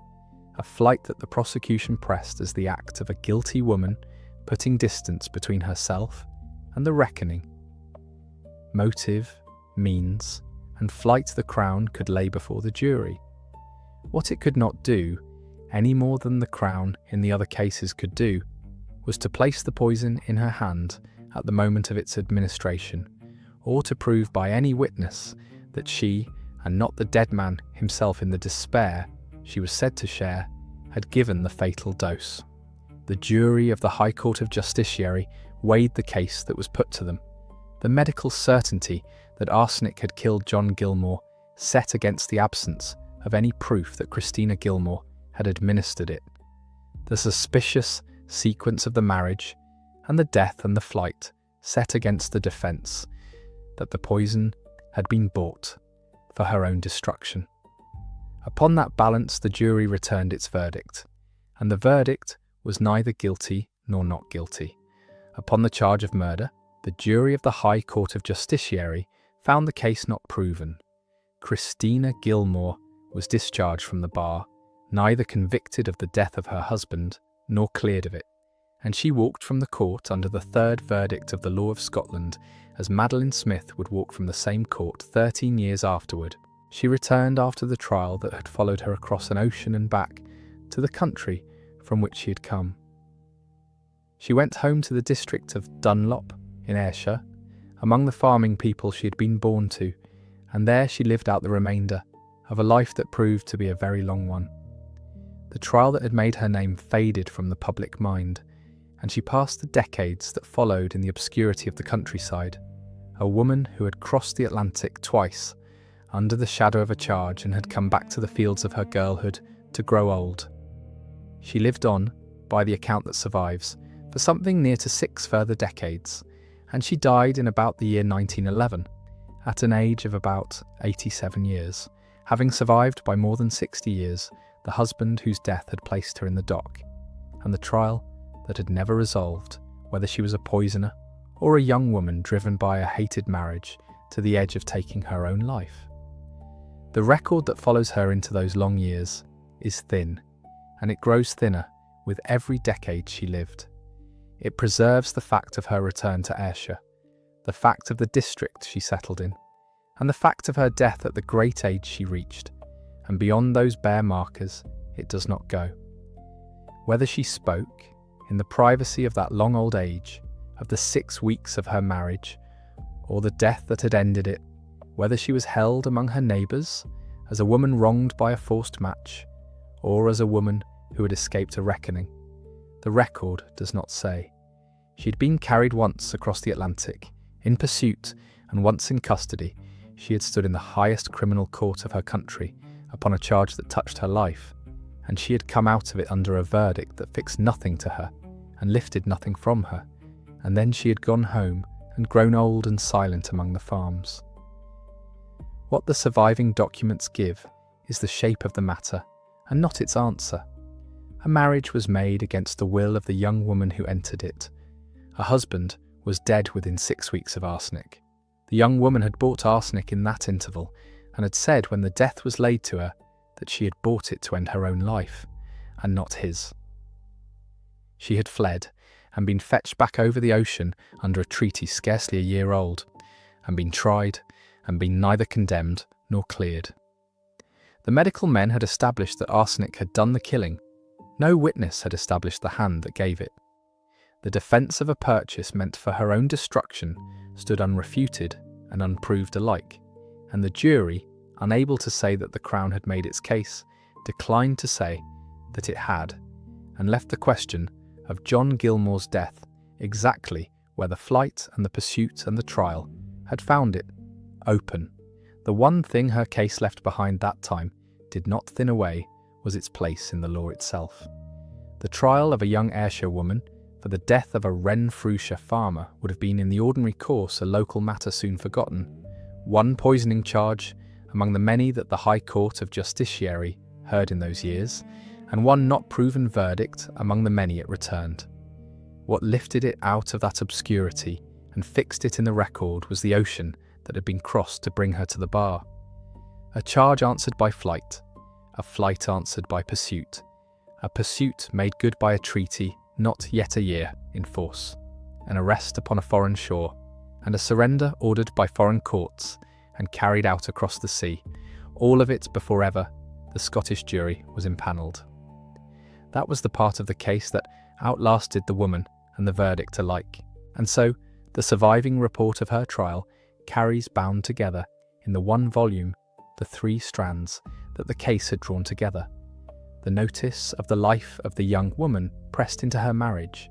Speaker 1: a flight that the prosecution pressed as the act of a guilty woman putting distance between herself and the reckoning. Motive, means, and flight the Crown could lay before the jury. What it could not do, any more than the Crown in the other cases could do, was to place the poison in her hand at the moment of its administration, or to prove by any witness that she, and not the dead man himself in the despair she was said to share, had given the fatal dose. The jury of the High Court of Justiciary weighed the case that was put to them. The medical certainty that arsenic had killed John Gilmour set against the absence of any proof that Christina Gilmour had administered it. The suspicious sequence of the marriage and the death and the flight set against the defence that the poison had been bought for her own destruction. Upon that balance the jury returned its verdict, and the verdict was neither guilty nor not guilty. Upon the charge of murder, the jury of the High Court of Justiciary found the case not proven. Christina Gilmour was discharged from the bar, neither convicted of the death of her husband nor cleared of it, and she walked from the court under the 3rd verdict of the law of Scotland, as Madeleine Smith would walk from the same court 13 years afterward. She returned after the trial that had followed her across an ocean and back to the country from which she had come. She went home to the district of Dunlop in Ayrshire, among the farming people she had been born to, and there she lived out the remainder of a life that proved to be a very long one. The trial that had made her name faded from the public mind, and she passed the decades that followed in the obscurity of the countryside, a woman who had crossed the Atlantic twice under the shadow of a charge and had come back to the fields of her girlhood to grow old. She lived on, by the account that survives, for something near to 6 further decades, and she died in about the year 1911, at an age of about 87 years, having survived by more than 60 years the husband whose death had placed her in the dock, and the trial that had never resolved whether she was a poisoner or a young woman driven by a hated marriage to the edge of taking her own life. The record that follows her into those long years is thin, and it grows thinner with every decade she lived. It preserves the fact of her return to Ayrshire, the fact of the district she settled in, and the fact of her death at the great age she reached, and beyond those bare markers it does not go. Whether she spoke, in the privacy of that long old age, of the 6 weeks of her marriage, or the death that had ended it, whether she was held among her neighbours as a woman wronged by a forced match, or as a woman who had escaped a reckoning. The record does not say. She had been carried once across the Atlantic, in pursuit, and once in custody. She had stood in the highest criminal court of her country upon a charge that touched her life, and she had come out of it under a verdict that fixed nothing to her and lifted nothing from her, and then she had gone home and grown old and silent among the farms. What the surviving documents give is the shape of the matter, and not its answer. A marriage was made against the will of the young woman who entered it. Her husband was dead within 6 weeks of arsenic. The young woman had bought arsenic in that interval, and had said when the death was laid to her that she had bought it to end her own life, and not his. She had fled, and been fetched back over the ocean under a treaty scarcely a year old, and been tried, and been neither condemned nor cleared. The medical men had established that arsenic had done the killing. No witness had established the hand that gave it. The defence of a purchase meant for her own destruction stood unrefuted and unproved alike, and the jury, unable to say that the Crown had made its case, declined to say that it had, and left the question of John Gilmour's death exactly where the flight and the pursuit and the trial had found it, open. The one thing her case left behind that time did not thin away was its place in the law itself. The trial of a young Ayrshire woman for the death of a Renfrewshire farmer would have been in the ordinary course a local matter soon forgotten, one poisoning charge among the many that the High Court of Justiciary heard in those years, and one not proven verdict among the many it returned. What lifted it out of that obscurity and fixed it in the record was the ocean that had been crossed to bring her to the bar. A charge answered by flight, a flight answered by pursuit, a pursuit made good by a treaty not yet a year in force, an arrest upon a foreign shore, and a surrender ordered by foreign courts and carried out across the sea, all of it before ever the Scottish jury was impanelled. That was the part of the case that outlasted the woman and the verdict alike, and so the surviving report of her trial carries bound together in the one volume the 3 strands that the case had drawn together: the notice of the life of the young woman pressed into her marriage,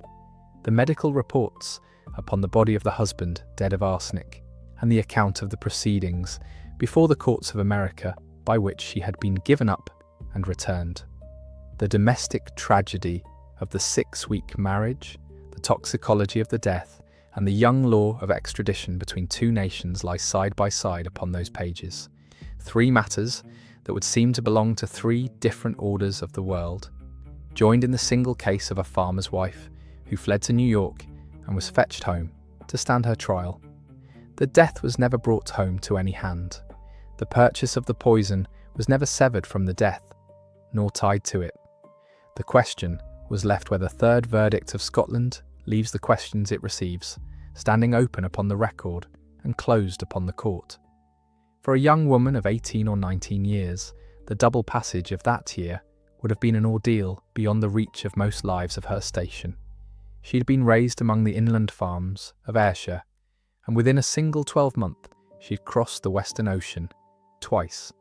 Speaker 1: the medical reports upon the body of the husband dead of arsenic, and the account of the proceedings before the courts of America by which she had been given up and returned. The domestic tragedy of the 6-week marriage, the toxicology of the death, and the young law of extradition between 2 nations lie side by side upon those pages. 3 matters that would seem to belong to 3 different orders of the world, joined in the single case of a farmer's wife who fled to New York and was fetched home to stand her trial. The death was never brought home to any hand. The purchase of the poison was never severed from the death, nor tied to it. The question was left where the 3rd verdict of Scotland leaves the questions it receives, standing open upon the record and closed upon the court. For a young woman of 18 or 19 years, the double passage of that year would have been an ordeal beyond the reach of most lives of her station. She had been raised among the inland farms of Ayrshire, and within a single 12-month she had crossed the Western Ocean twice,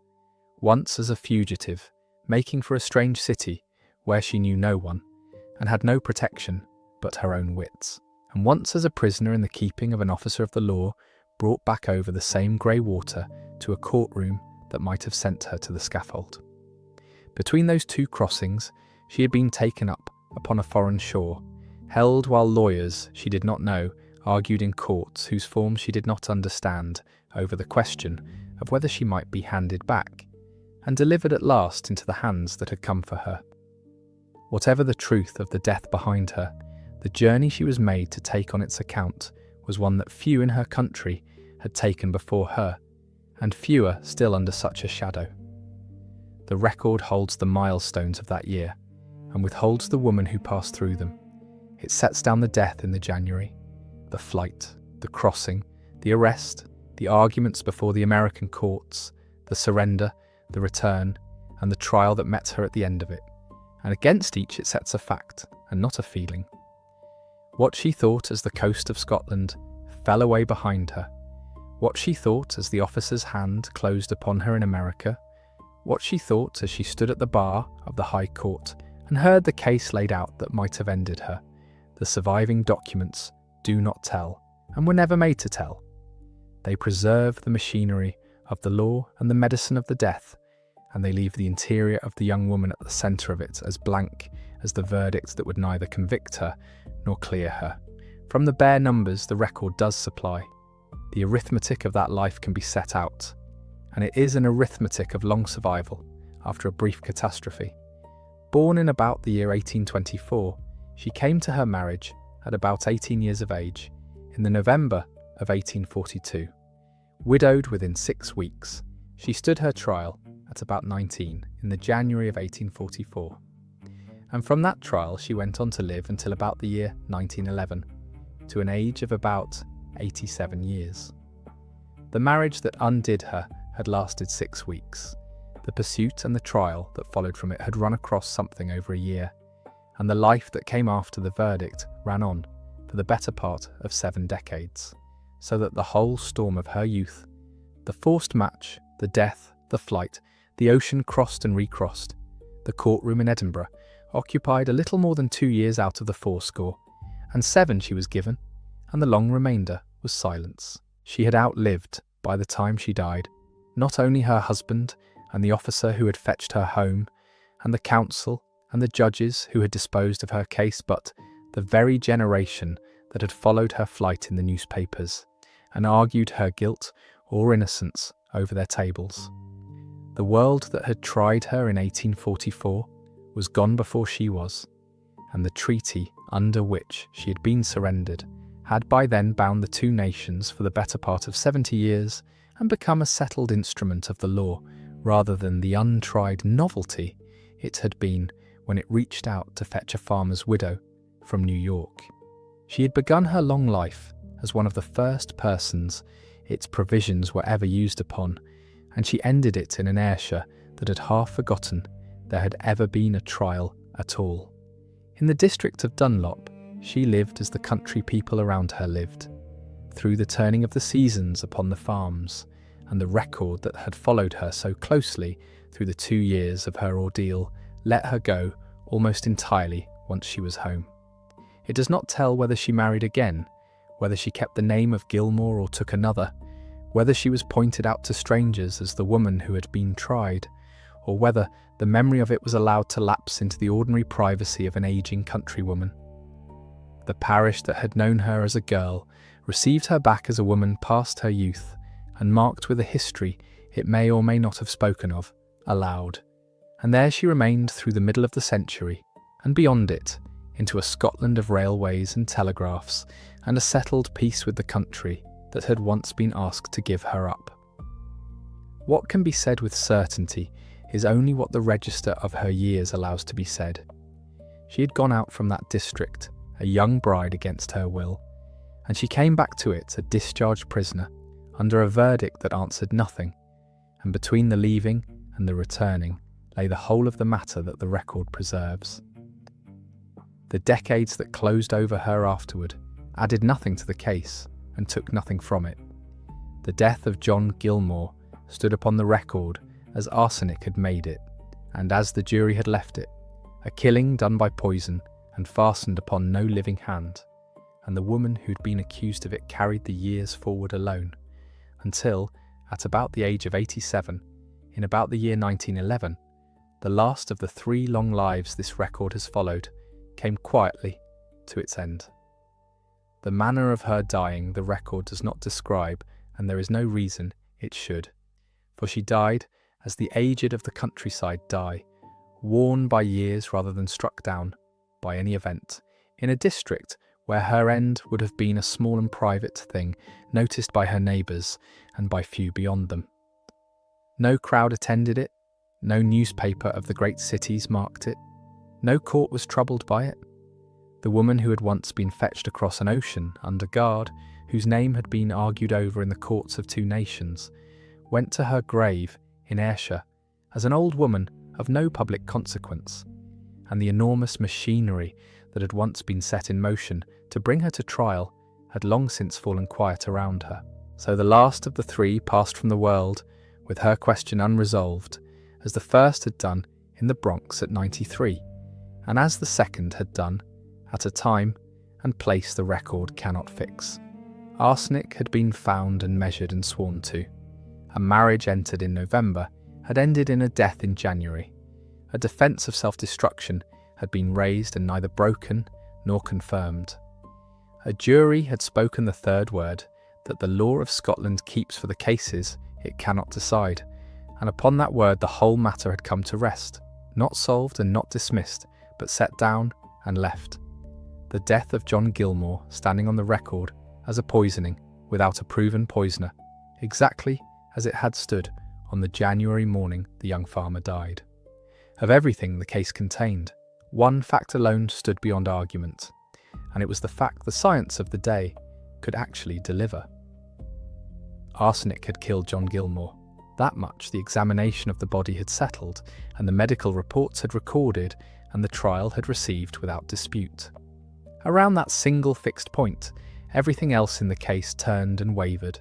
Speaker 1: once as a fugitive, making for a strange city where she knew no one, and had no protection but her own wits, and once as a prisoner in the keeping of an officer of the law, brought back over the same grey water to a courtroom that might have sent her to the scaffold. Between those 2 crossings she had been taken up upon a foreign shore, held while lawyers she did not know argued in courts whose form she did not understand over the question of whether she might be handed back, and delivered at last into the hands that had come for her. Whatever the truth of the death behind her, the journey she was made to take on its account was one that few in her country had taken before her, and fewer still under such a shadow. The record holds the milestones of that year, and withholds the woman who passed through them. It sets down the death in the January, the flight, the crossing, the arrest, the arguments before the American courts, the surrender, the return, and the trial that met her at the end of it, and against each it sets a fact, and not a feeling. What she thought as the coast of Scotland fell away behind her, what she thought as the officer's hand closed upon her in America, what she thought as she stood at the bar of the High Court and heard the case laid out that might have ended her. The surviving documents do not tell, and were never made to tell. They preserve the machinery of the law and the medicine of the death, and they leave the interior of the young woman at the centre of it as blank as the verdict that would neither convict her nor clear her. From the bare numbers the record does supply, the arithmetic of that life can be set out, and it is an arithmetic of long survival after a brief catastrophe. Born in about the year 1824, she came to her marriage at about 18 years of age in the November of 1842. Widowed within 6 weeks, she stood her trial at about 19 in the January of 1844. And from that trial she went on to live until about the year 1911, to an age of about 87 years. The marriage that undid her had lasted 6 weeks. The pursuit and the trial that followed from it had run across something over a year, and the life that came after the verdict ran on for the better part of 7 decades, so that the whole storm of her youth, the forced match, the death, the flight, the ocean crossed and recrossed, the courtroom in Edinburgh, occupied a little more than 2 years out of the 80, and 7 she was given, and the long remainder was silence. She had outlived, by the time she died, not only her husband and the officer who had fetched her home, and the counsel and the judges who had disposed of her case, but the very generation that had followed her flight in the newspapers, and argued her guilt or innocence over their tables. The world that had tried her in 1844 was gone before she was, and the treaty under which she had been surrendered had by then bound the two nations for the better part of 70 years and become a settled instrument of the law rather than the untried novelty it had been when it reached out to fetch a farmer's widow from New York. She had begun her long life as one of the first persons its provisions were ever used upon, and she ended it in an Ayrshire that had half forgotten there had ever been a trial at all. In the district of Dunlop, she lived as the country people around her lived, through the turning of the seasons upon the farms, and the record that had followed her so closely through the 2 years of her ordeal let her go almost entirely once she was home. It does not tell whether she married again, whether she kept the name of Gilmour or took another, whether she was pointed out to strangers as the woman who had been tried, or whether the memory of it was allowed to lapse into the ordinary privacy of an ageing countrywoman. The parish that had known her as a girl received her back as a woman past her youth, and marked with a history it may or may not have spoken of, aloud. And there she remained through the middle of the century, and beyond it, into a Scotland of railways and telegraphs, and a settled peace with the country that had once been asked to give her up. What can be said with certainty is only what the register of her years allows to be said. She had gone out from that district, a young bride against her will, and she came back to it a discharged prisoner, under a verdict that answered nothing, and between the leaving and the returning lay the whole of the matter that the record preserves. The decades that closed over her afterward added nothing to the case and took nothing from it. The death of John Gilmour stood upon the record as arsenic had made it, and as the jury had left it, a killing done by poison and fastened upon no living hand, and the woman who'd been accused of it carried the years forward alone, until, at about the age of 87, in about the year 1911, the last of the 3 long lives this record has followed came quietly to its end. The manner of her dying the record does not describe, and there is no reason it should, for she died as the aged of the countryside die, worn by years rather than struck down by any event, in a district where her end would have been a small and private thing, noticed by her neighbours and by few beyond them. No crowd attended it, no newspaper of the great cities marked it, no court was troubled by it. The woman who had once been fetched across an ocean under guard, whose name had been argued over in the courts of 2 nations, went to her grave in Ayrshire as an old woman of no public consequence, and the enormous machinery that had once been set in motion to bring her to trial had long since fallen quiet around her. So the last of the 3 passed from the world with her question unresolved, as the first had done in the Bronx at 93, and as the second had done at a time and place the record cannot fix. Arsenic had been found and measured and sworn to. A marriage entered in November had ended in a death in January. A defence of self-destruction had been raised and neither broken nor confirmed. A jury had spoken the third word that the law of Scotland keeps for the cases it cannot decide, and upon that word the whole matter had come to rest, not solved and not dismissed, but set down and left. The death of John Gilmour standing on the record as a poisoning without a proven poisoner, exactly as it had stood on the January morning the young farmer died. Of everything the case contained, one fact alone stood beyond argument, and it was the fact the science of the day could actually deliver. Arsenic had killed John Gilmour. That much the examination of the body had settled, and the medical reports had recorded, and the trial had received without dispute. Around that single fixed point, everything else in the case turned and wavered.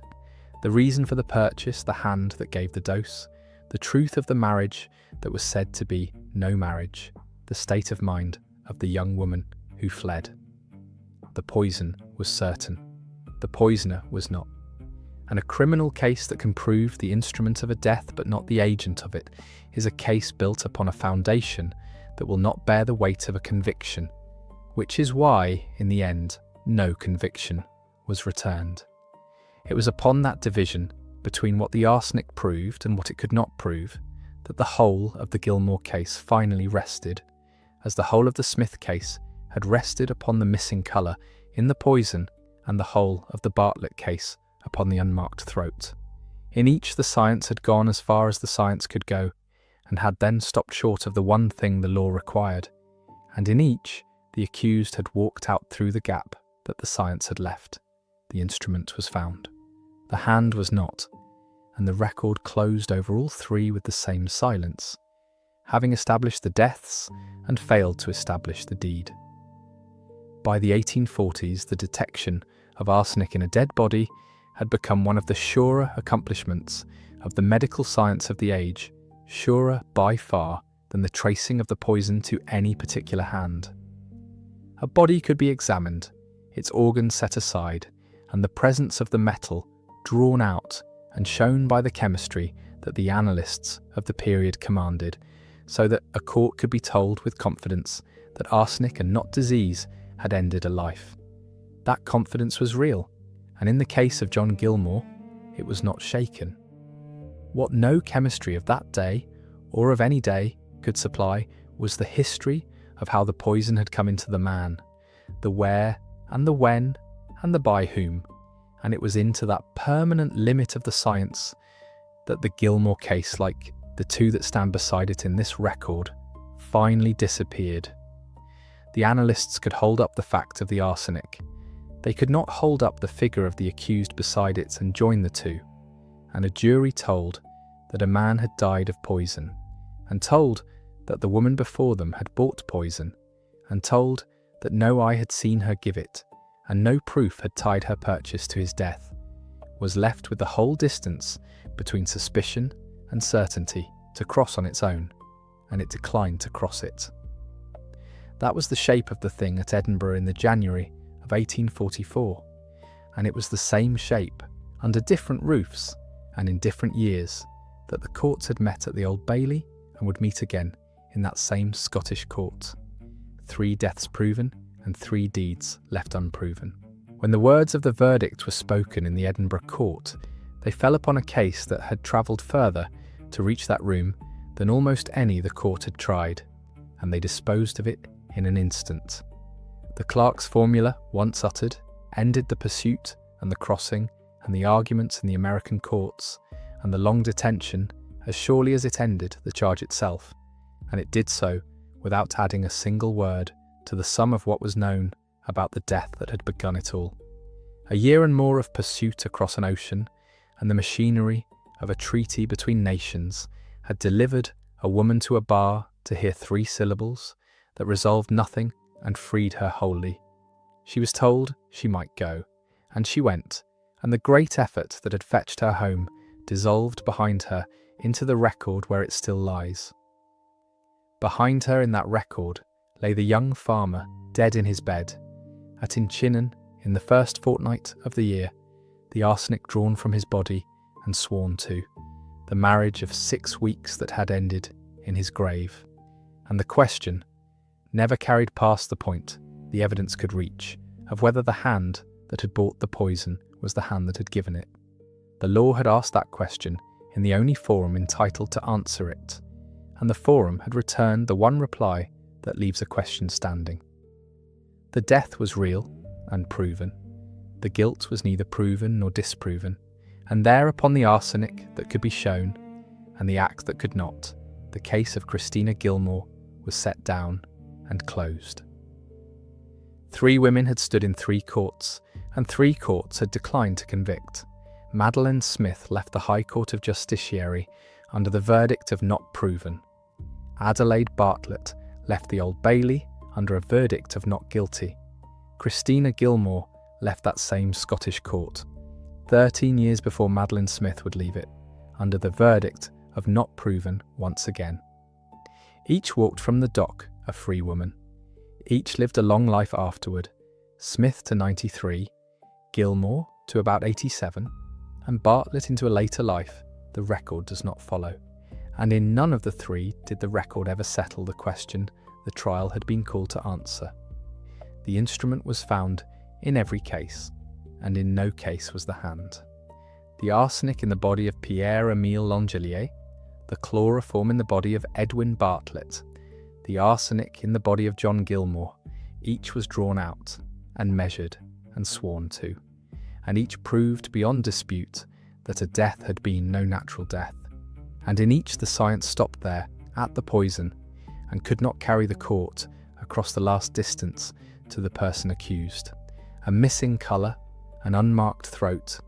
Speaker 1: The reason for the purchase, the hand that gave the dose, the truth of the marriage that was said to be no marriage, the state of mind of the young woman who fled. The poison was certain. The poisoner was not. And a criminal case that can prove the instrument of a death but not the agent of it is a case built upon a foundation that will not bear the weight of a conviction, which is why, in the end, no conviction was returned. It was upon that division between what the arsenic proved and what it could not prove that the whole of the Gilmour case finally rested, as the whole of the Smith case had rested upon the missing colour in the poison and the whole of the Bartlett case upon the unmarked throat. In each the science had gone as far as the science could go, and had then stopped short of the one thing the law required, and in each the accused had walked out through the gap that the science had left. The instrument was found. The hand was not, and the record closed over all three with the same silence, having established the deaths and failed to establish the deed. By the 1840s, the detection of arsenic in a dead body had become one of the surer accomplishments of the medical science of the age, surer by far than the tracing of the poison to any particular hand. A body could be examined, its organs set aside, and the presence of the metal drawn out and shown by the chemistry that the analysts of the period commanded, so that a court could be told with confidence that arsenic and not disease had ended a life. That confidence was real, and in the case of John Gilmour, it was not shaken. What no chemistry of that day, or of any day, could supply was the history of how the poison had come into the man, the where and the when and the by whom, and it was into that permanent limit of the science that the Gilmour case, like the two that stand beside it in this record, finally disappeared. The analysts could hold up the fact of the arsenic. They could not hold up the figure of the accused beside it and join the two, and a jury told that a man had died of poison, and told that the woman before them had bought poison, and told that no eye had seen her give it, and no proof had tied her purchase to his death, was left with the whole distance between suspicion and certainty to cross on its own, and it declined to cross it. That was the shape of the thing at Edinburgh in the January of 1844, and it was the same shape, under different roofs and in different years, that the courts had met at the Old Bailey and would meet again in that same Scottish court. 3 deaths proven and 3 deeds left unproven. When the words of the verdict were spoken in the Edinburgh court, they fell upon a case that had travelled further to reach that room than almost any the court had tried, and they disposed of it in an instant. The clerk's formula, once uttered, ended the pursuit and the crossing and the arguments in the American courts and the long detention as surely as it ended the charge itself, and it did so without adding a single word to the sum of what was known about the death that had begun it all. A year and more of pursuit across an ocean, and the machinery of a treaty between nations had delivered a woman to a bar to hear 3 syllables that resolved nothing and freed her wholly. She was told she might go, and she went, and the great effort that had fetched her home dissolved behind her into the record where it still lies. Behind her in that record lay the young farmer dead in his bed. At Inchinen, in the first fortnight of the year, the arsenic drawn from his body and sworn to, the marriage of 6 weeks that had ended in his grave. And the question never carried past the point the evidence could reach of whether the hand that had bought the poison was the hand that had given it. The law had asked that question in the only forum entitled to answer it, and the forum had returned the one reply that leaves a question standing. The death was real and proven. The guilt was neither proven nor disproven, and there upon the arsenic that could be shown, and the act that could not, the case of Christina Gilmour was set down and closed. 3 women had stood in 3 courts, and 3 courts had declined to convict. Madeleine Smith left the High Court of Justiciary under the verdict of not proven. Adelaide Bartlett left the Old Bailey under a verdict of not guilty. Christina Gilmour left that same Scottish court, 13 years before Madeleine Smith would leave it, under the verdict of not proven once again. Each walked from the dock a free woman. Each lived a long life afterward, Smith to 93, Gilmour to about 87, and Bartlett into a later life the record does not follow. And in none of the 3 did the record ever settle the question the trial had been called to answer. The instrument was found in every case, and in no case was the hand. The arsenic in the body of Pierre-Emile Langelier, the chloroform in the body of Edwin Bartlett, the arsenic in the body of John Gilmour, each was drawn out and measured and sworn to, and each proved beyond dispute that a death had been no natural death. And in each the science stopped there, at the poison, and could not carry the court across the last distance to the person accused. A missing colour, an unmarked throat,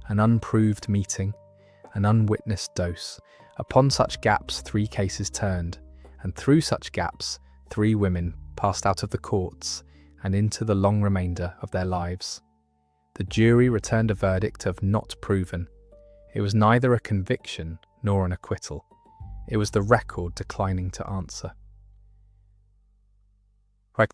Speaker 1: an unproved meeting, an unwitnessed dose. Upon such gaps 3 cases turned, and through such gaps 3 women passed out of the courts and into the long remainder of their lives. The jury returned a verdict of not proven. It was neither a conviction nor an acquittal. It was the record declining to answer. Right.